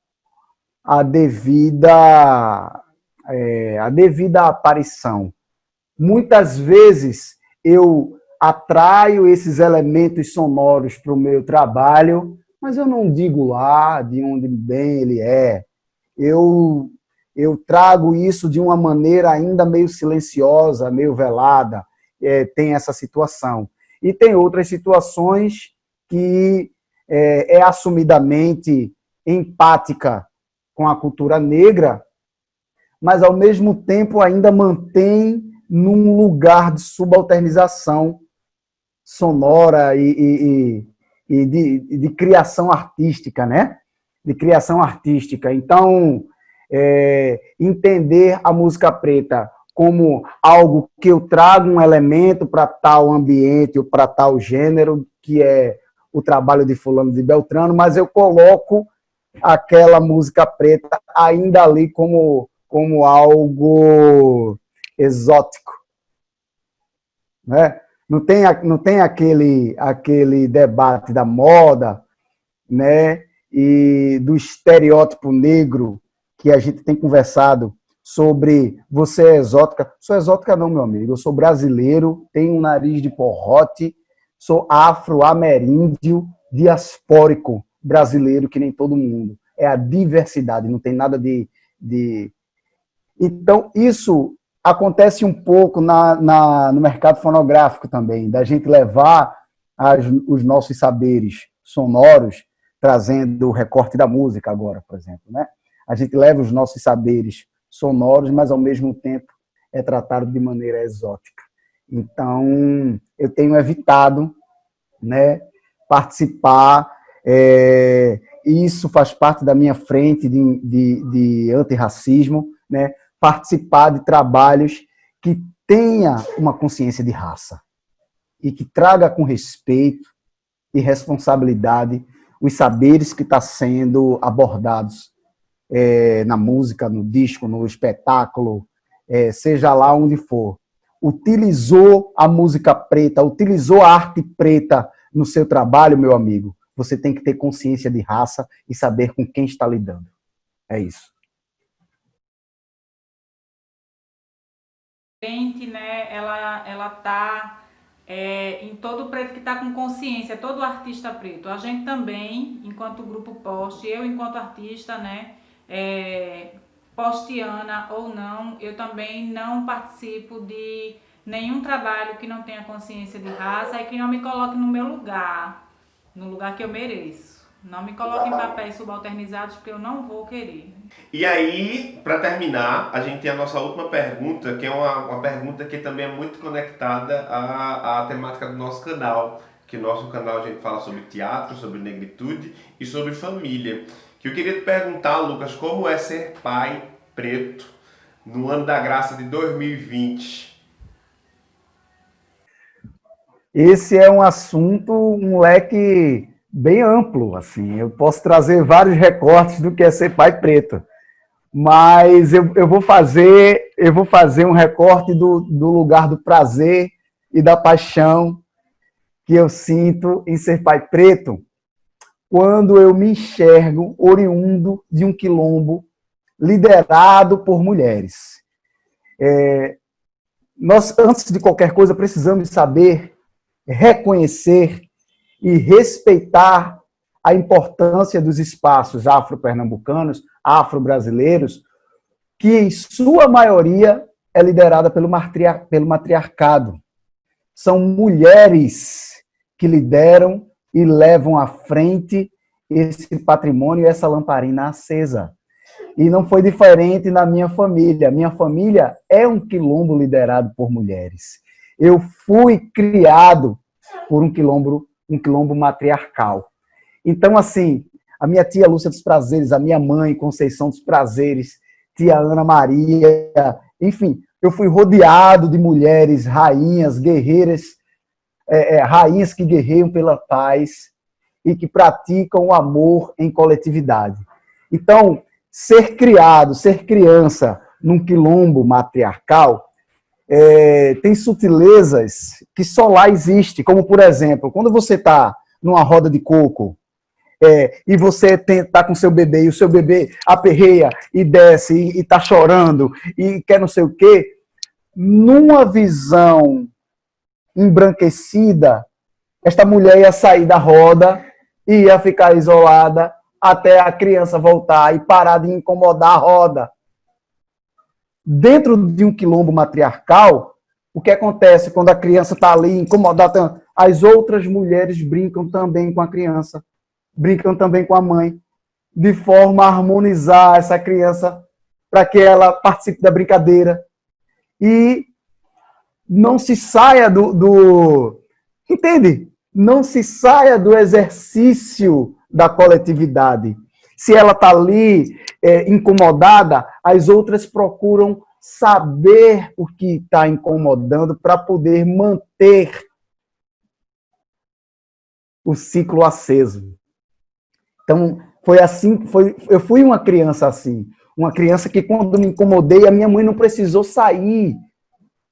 a devida aparição. Muitas vezes eu atraio esses elementos sonoros para o meu trabalho, mas eu não digo lá de onde bem ele é. Eu trago isso de uma maneira ainda meio silenciosa, meio velada, tem essa situação. E tem outras situações que é assumidamente empática com a cultura negra, mas ao mesmo tempo ainda mantém num lugar de subalternização sonora e de criação artística, né? De criação artística. Então, entender a música preta como algo que eu trago um elemento para tal ambiente ou para tal gênero, que é o trabalho de fulano de Beltrano, mas eu coloco aquela música preta ainda ali como algo exótico, né? Não tem aquele debate da moda, né? E do estereótipo negro que a gente tem conversado sobre você é exótica. Sou exótica não, meu amigo. Eu sou brasileiro, tenho um nariz de porrote, sou afro-ameríndio, diaspórico brasileiro, que nem todo mundo. É a diversidade, não tem nada de... Então, isso acontece um pouco no mercado fonográfico também, da gente levar os nossos saberes sonoros, trazendo o recorte da música agora, por exemplo, né? A gente leva os nossos saberes sonoros, mas ao mesmo tempo é tratado de maneira exótica. Então, eu tenho evitado, né, participar, isso faz parte da minha frente de antirracismo, né, participar de trabalhos que tenha uma consciência de raça e que traga com respeito e responsabilidade os saberes que estão sendo abordados na música, no disco, no espetáculo, seja lá onde for. Utilizou a música preta, utilizou a arte preta no seu trabalho, meu amigo, você tem que ter consciência de raça e saber com quem está lidando. É isso. Né, ela tá em todo preto que está com consciência, todo artista preto. A gente também, enquanto grupo Post, eu enquanto artista, né, postiana ou não, eu também não participo de nenhum trabalho que não tenha consciência de raça e que não me coloque no meu lugar, no lugar que eu mereço. Não me coloque em papéis subalternizados, porque eu não vou querer. E aí, para terminar, a gente tem a nossa última pergunta, que é uma pergunta que também é muito conectada à temática do nosso canal. Que no nosso canal a gente fala sobre teatro, sobre negritude e sobre família. Que eu queria te perguntar, Lucas, como é ser pai preto no ano da graça de 2020? Esse é um assunto, um leque bem amplo, assim. Eu posso trazer vários recortes do que é ser pai preto, mas eu vou fazer um recorte do lugar do prazer e da paixão que eu sinto em ser pai preto quando eu me enxergo oriundo de um quilombo liderado por mulheres. Nós, antes de qualquer coisa, precisamos saber reconhecer e respeitar a importância dos espaços afro-pernambucanos, afro-brasileiros, que em sua maioria é liderada pelo matriarcado. São mulheres que lideram e levam à frente esse patrimônio e essa lamparina acesa. E não foi diferente na minha família. Minha família é um quilombo liderado por mulheres. Eu fui criado por um quilombo matriarcal. Então, assim, a minha tia Lúcia dos Prazeres, a minha mãe Conceição dos Prazeres, tia Ana Maria, enfim, eu fui rodeado de mulheres, rainhas, guerreiras, rainhas que guerreiam pela paz e que praticam o amor em coletividade. Então, ser criado, ser criança num quilombo matriarcal tem sutilezas que só lá existe, como, por exemplo, quando você está numa roda de coco e você está com seu bebê e o seu bebê aperreia e desce e está chorando e quer não sei o quê, numa visão embranquecida, esta mulher ia sair da roda e ia ficar isolada até a criança voltar e parar de incomodar a roda. Dentro de um quilombo matriarcal, o que acontece quando a criança está ali incomodada? As outras mulheres brincam também com a criança, brincam também com a mãe, de forma a harmonizar essa criança para que ela participe da brincadeira. E não se saia entende? Não se saia do exercício da coletividade. Se ela está ali incomodada, as outras procuram saber o que está incomodando para poder manter o ciclo aceso. Então, foi assim, eu fui uma criança assim. Uma criança que, quando me incomodei, a minha mãe não precisou sair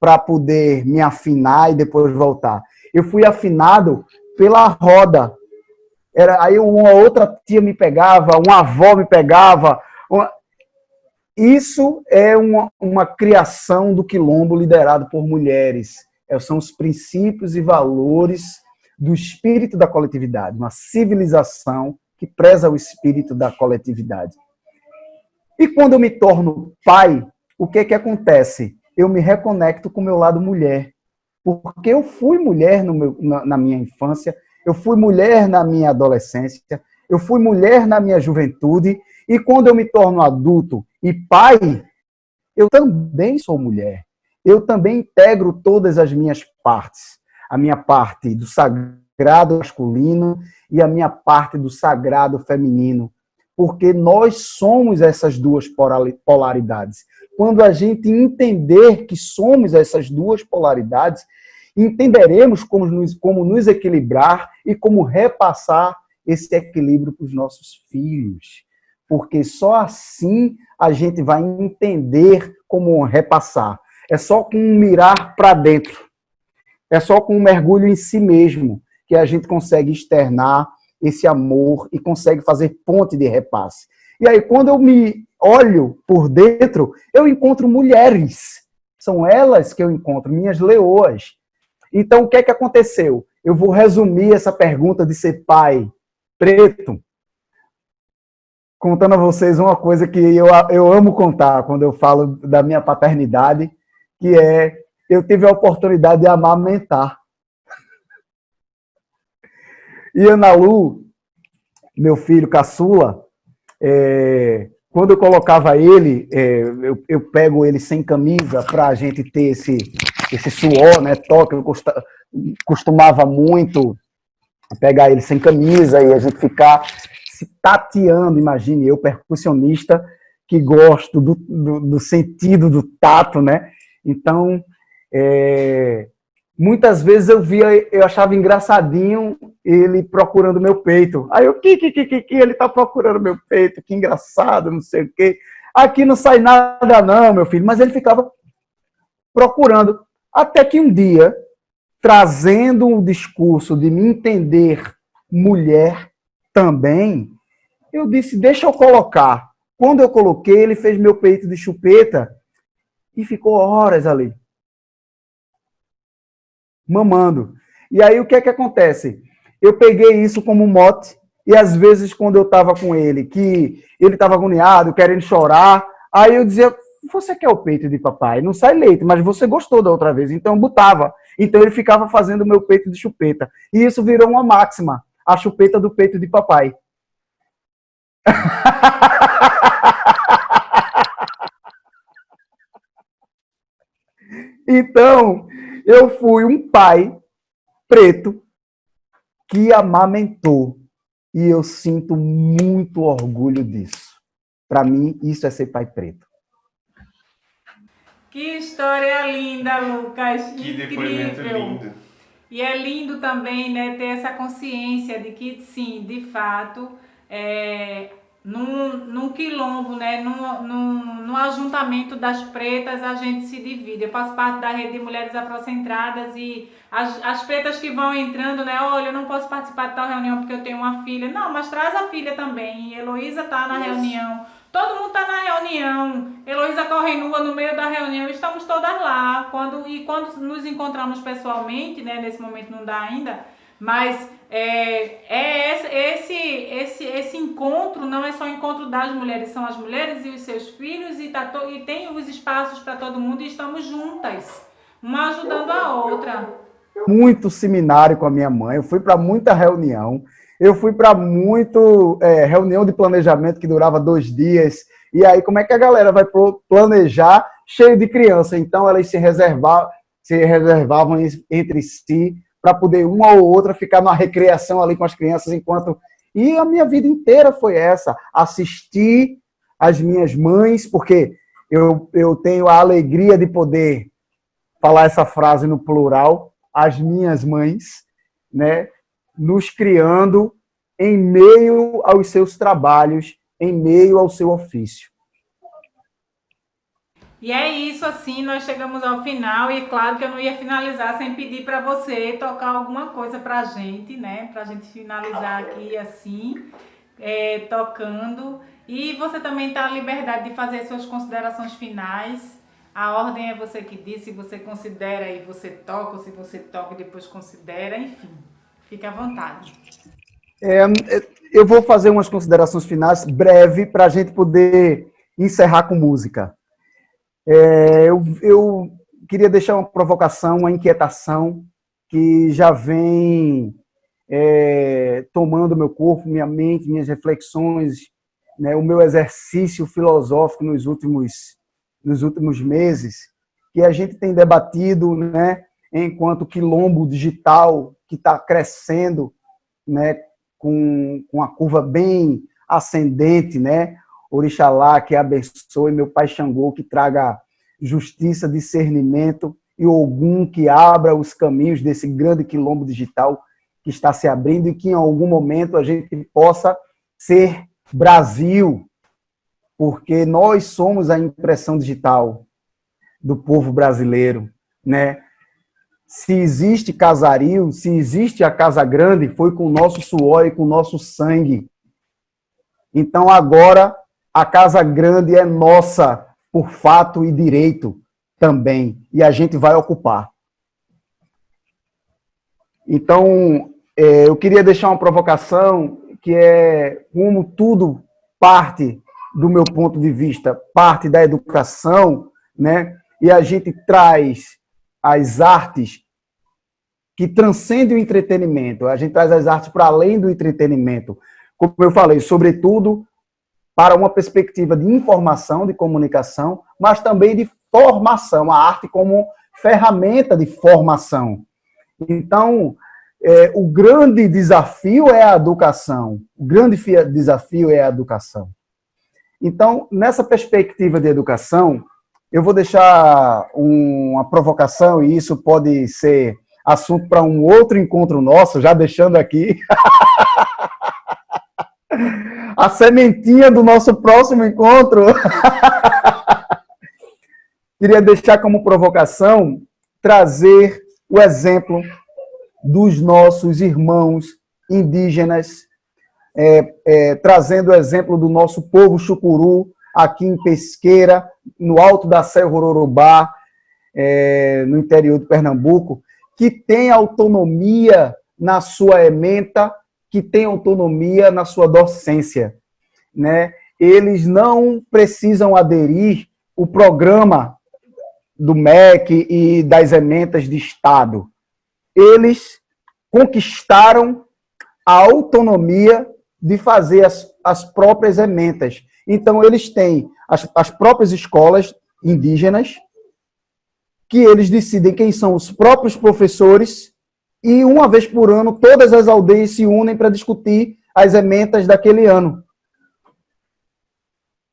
para poder me afinar e depois voltar. Eu fui afinado pela roda. Aí uma outra tia me pegava, uma avó me pegava. Isso é uma criação do quilombo liderado por mulheres. São os princípios e valores do espírito da coletividade, uma civilização que preza o espírito da coletividade. E quando eu me torno pai, o que acontece? Eu me reconecto com o meu lado mulher. Porque eu fui mulher na minha infância, eu fui mulher na minha adolescência, eu fui mulher na minha juventude, e quando eu me torno adulto e pai, eu também sou mulher. Eu também integro todas as minhas partes. A minha parte do sagrado masculino e a minha parte do sagrado feminino. Porque nós somos essas duas polaridades. Quando a gente entender que somos essas duas polaridades, entenderemos como nos equilibrar e como repassar esse equilíbrio para os nossos filhos. Porque só assim a gente vai entender como repassar. É só com um mirar para dentro. É só com um mergulho em si mesmo que a gente consegue externar esse amor e consegue fazer ponte de repasse. E aí, quando eu me olho por dentro, eu encontro mulheres. São elas que eu encontro, minhas leoas. Então, o que aconteceu? Eu vou resumir essa pergunta de ser pai preto, contando a vocês uma coisa que eu amo contar quando eu falo da minha paternidade, que eu tive a oportunidade de amamentar. E Ana Lu, meu filho caçula, quando eu colocava ele, eu pego ele sem camisa para a gente ter esse suor, né, toque. Eu costumava muito pegar ele sem camisa e a gente ficar se tateando. Imagine, eu, percussionista, que gosto do sentido do tato, né? Então, muitas vezes eu achava engraçadinho ele procurando meu peito. Aí eu, ele tá procurando meu peito, que engraçado, não sei o quê. Aqui não sai nada não, meu filho. Mas ele ficava procurando. Até que um dia, trazendo o discurso de me entender mulher também, eu disse, deixa eu colocar. Quando eu coloquei, ele fez meu peito de chupeta e ficou horas ali, mamando. E aí o que acontece? Eu peguei isso como mote, e às vezes quando eu estava com ele, que ele estava agoniado, querendo chorar, aí eu dizia, você quer o peito de papai? Não sai leite, mas você gostou da outra vez, então eu botava. Então ele ficava fazendo o meu peito de chupeta. E isso virou uma máxima, a chupeta do peito de papai. Então, eu fui um pai preto que amamentou. E eu sinto muito orgulho disso. Para mim, isso é ser pai preto. Que história linda, Lucas. Que Incrível. depoimento lindo. E é lindo também, né, ter essa consciência de que, sim, de fato, num quilombo, né, num ajuntamento das pretas, a gente se divide. Eu faço parte da rede de mulheres afrocentradas e as pretas que vão entrando, né, olha, eu não posso participar de tal reunião porque eu tenho uma filha. Não, mas traz a filha também. Heloísa tá na reunião. Todo mundo está na reunião. Heloísa corre nua no meio da reunião. Estamos todas lá. Quando nos encontramos pessoalmente, né? Nesse momento não dá ainda. Mas esse encontro não é só o encontro das mulheres, são as mulheres e os seus filhos e tem os espaços para todo mundo e estamos juntas, uma ajudando a outra. Muito seminário com a minha mãe. Eu fui para muita reunião. Eu fui para muito reunião de planejamento que durava 2 dias. E aí, como é que a galera vai planejar cheio de criança? Então, elas se reservavam entre si para poder uma ou outra ficar numa recreação ali com as crianças enquanto... E a minha vida inteira foi essa. Assistir as minhas mães, porque eu tenho a alegria de poder falar essa frase no plural, as minhas mães, né? Nos criando em meio aos seus trabalhos, em meio ao seu ofício. E é isso, assim, nós chegamos ao final e claro que eu não ia finalizar sem pedir para você tocar alguma coisa para a gente, né? Para a gente finalizar aqui assim, tocando. E você também está à liberdade de fazer suas considerações finais. A ordem é você que diz, se você considera e você toca, ou se você toca e depois considera, enfim. Fique à vontade. Eu vou fazer umas considerações finais breve para a gente poder encerrar com música. Eu queria deixar uma provocação, uma inquietação que já vem tomando meu corpo, minha mente, minhas reflexões, né, o meu exercício filosófico nos últimos meses, que a gente tem debatido, né, enquanto quilombo digital que está crescendo, né, com a curva bem ascendente, né? Orixalá que abençoe, meu pai Xangô que traga justiça, discernimento e Ogum que abra os caminhos desse grande quilombo digital que está se abrindo e que em algum momento a gente possa ser Brasil, porque nós somos a impressão digital do povo brasileiro, né? Se existe casario, se existe a Casa Grande, foi com o nosso suor e com o nosso sangue. Então, agora, a Casa Grande é nossa, por fato e direito também, e a gente vai ocupar. Então, eu queria deixar uma provocação, que é como tudo parte, do meu ponto de vista, parte da educação, né? E a gente traz as artes que transcendem o entretenimento. A gente traz as artes para além do entretenimento. Como eu falei, sobretudo para uma perspectiva de informação, de comunicação, mas também de formação, a arte como ferramenta de formação. Então, o grande desafio é a educação. O grande desafio é a educação. Então, nessa perspectiva de educação, eu vou deixar uma provocação, e isso pode ser assunto para um outro encontro nosso, já deixando aqui a sementinha do nosso próximo encontro. Queria deixar como provocação trazer o exemplo dos nossos irmãos indígenas, trazendo o exemplo do nosso povo chucuru, aqui em Pesqueira, no alto da Serra Ororobá, no interior de Pernambuco, que tem autonomia na sua ementa, que tem autonomia na sua docência, né? Eles não precisam aderir ao programa do MEC e das ementas de Estado. Eles conquistaram a autonomia de fazer as próprias ementas. Então, eles têm as próprias escolas indígenas, que eles decidem quem são os próprios professores, e uma vez por ano, todas as aldeias se unem para discutir as ementas daquele ano.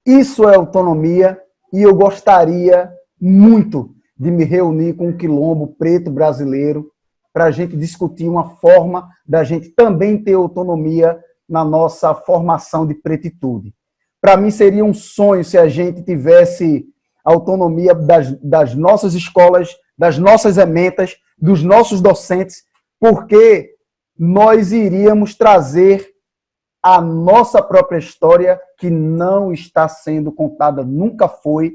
Isso é autonomia, e eu gostaria muito de me reunir com o Quilombo Preto brasileiro para a gente discutir uma forma da gente também ter autonomia na nossa formação de pretitude. Para mim seria um sonho se a gente tivesse autonomia das nossas escolas, das nossas ementas, dos nossos docentes, porque nós iríamos trazer a nossa própria história, que não está sendo contada, nunca foi,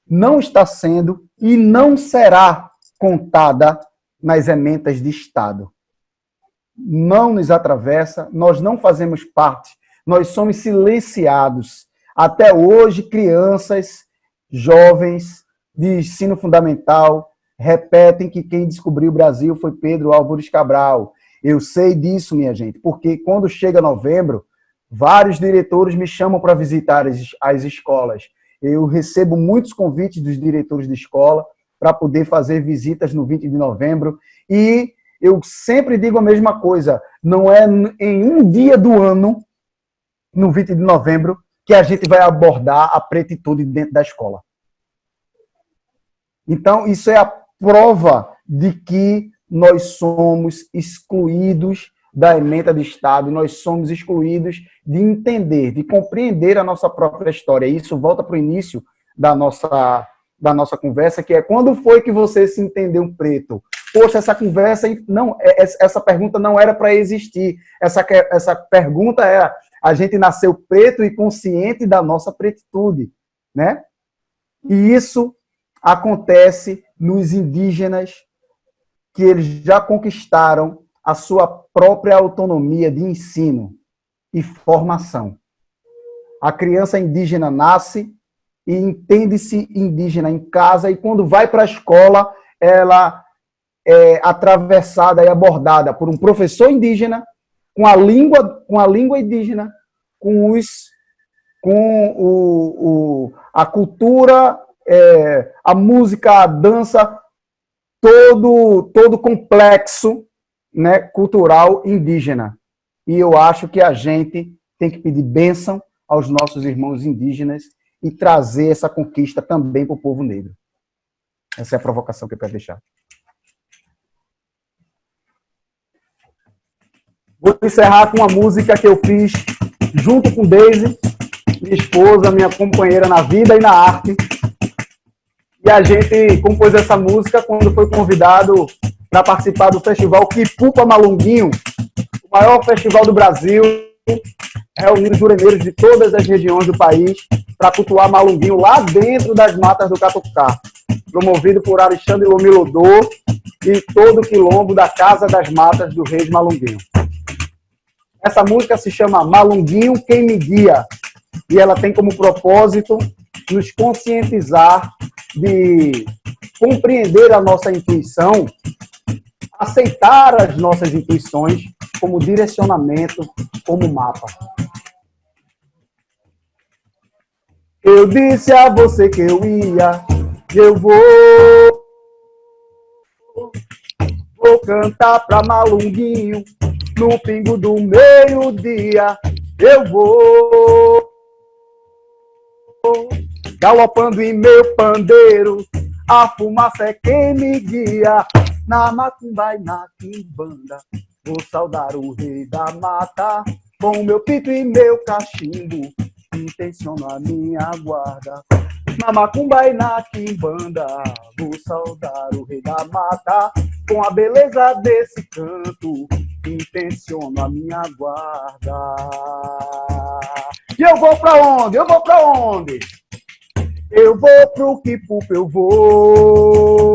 não está sendo e não será contada nas ementas de Estado. Não nos atravessa, nós não fazemos parte, nós somos silenciados. Até hoje, crianças, jovens de ensino fundamental repetem que quem descobriu o Brasil foi Pedro Álvares Cabral. Eu sei disso, minha gente, porque quando chega novembro, vários diretores me chamam para visitar as escolas. Eu recebo muitos convites dos diretores de escola para poder fazer visitas no 20 de novembro, e eu sempre digo a mesma coisa, não é em um dia do ano, no 20 de novembro, que a gente vai abordar a pretitude dentro da escola. Então, isso é a prova de que nós somos excluídos da ementa de Estado, nós somos excluídos de entender, de compreender a nossa própria história. E isso volta para o início da nossa conversa, que é: quando foi que você se entendeu um preto? Poxa, essa conversa, não, essa pergunta não era para existir. Essa pergunta era: a gente nasceu preto e consciente da nossa pretitude, né? E isso acontece nos indígenas, que eles já conquistaram a sua própria autonomia de ensino e formação. A criança indígena nasce e entende-se indígena em casa, e quando vai para a escola, ela é atravessada e abordada por um professor indígena, com a língua indígena, a cultura, a música, a dança, todo complexo, né, cultural indígena. E eu acho que a gente tem que pedir bênção aos nossos irmãos indígenas e trazer essa conquista também para o povo negro. Essa é a provocação que eu quero deixar. Vou encerrar com uma música que eu fiz junto com Deise, minha esposa, minha companheira na vida e na arte. E a gente compôs essa música quando foi convidado para participar do festival Quipupa Malunguinho, o maior festival do Brasil, reunindo juremeiros de todas as regiões do país para cultuar Malunguinho lá dentro das matas do Catucá, promovido por Alexandre Lomilodô e todo o quilombo da Casa das Matas do Reis Malunguinho. Essa música se chama Malunguinho, Quem Me Guia, e ela tem como propósito nos conscientizar de compreender a nossa intuição, aceitar as nossas intuições como direcionamento, como mapa. Eu disse a você que eu ia, eu vou cantar pra Malunguinho, no pingo do meio-dia, eu vou galopando em meu pandeiro, a fumaça é quem me guia, na macumba e na quimbanda, vou saudar o rei da mata, com meu pito e meu cachimbo, intenciono a minha guarda. Na macumba e na quimbanda, vou saudar o rei da mata, com a beleza desse canto, intenciono a minha guarda. E eu vou pra onde? Eu vou pra onde? Eu vou pro Quipupa, eu vou.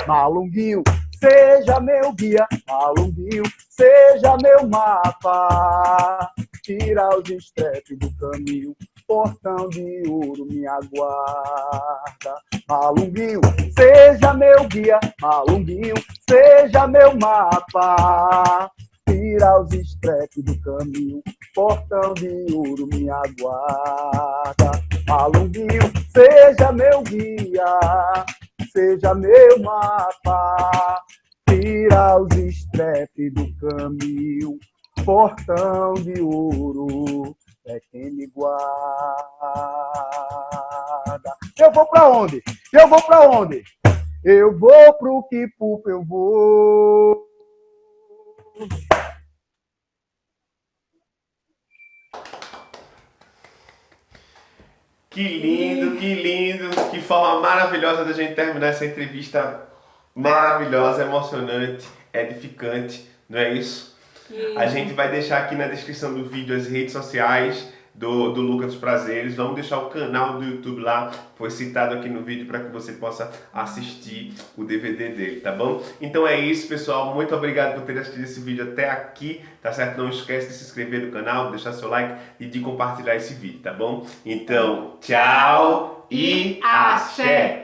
Malunguinho, seja meu guia, Malunguinho, seja meu mapa. Tira os estrepes do caminho, portão de ouro me aguarda. Malunguinho, seja meu guia, Malunguinho, seja meu mapa. tira os estrepes do caminho, portão de ouro me aguarda. Malunguinho, seja meu guia, seja meu mapa, tira os estrepes do caminho, portão de ouro é quem me guarda. Eu vou pra onde? Eu vou pra onde? Eu vou pro Quipupa, eu vou. Que lindo, que forma maravilhosa da gente terminar essa entrevista maravilhosa, emocionante, edificante, não é isso? A gente vai deixar aqui na descrição do vídeo as redes sociais do Lucas dos Prazeres. Vamos deixar o canal do YouTube lá, foi citado aqui no vídeo para que você possa assistir o DVD dele, tá bom? Então é isso, pessoal. Muito obrigado por ter assistido esse vídeo até aqui, tá certo? Não esquece de se inscrever no canal, deixar seu like e de compartilhar esse vídeo, tá bom? Então, tchau e axé!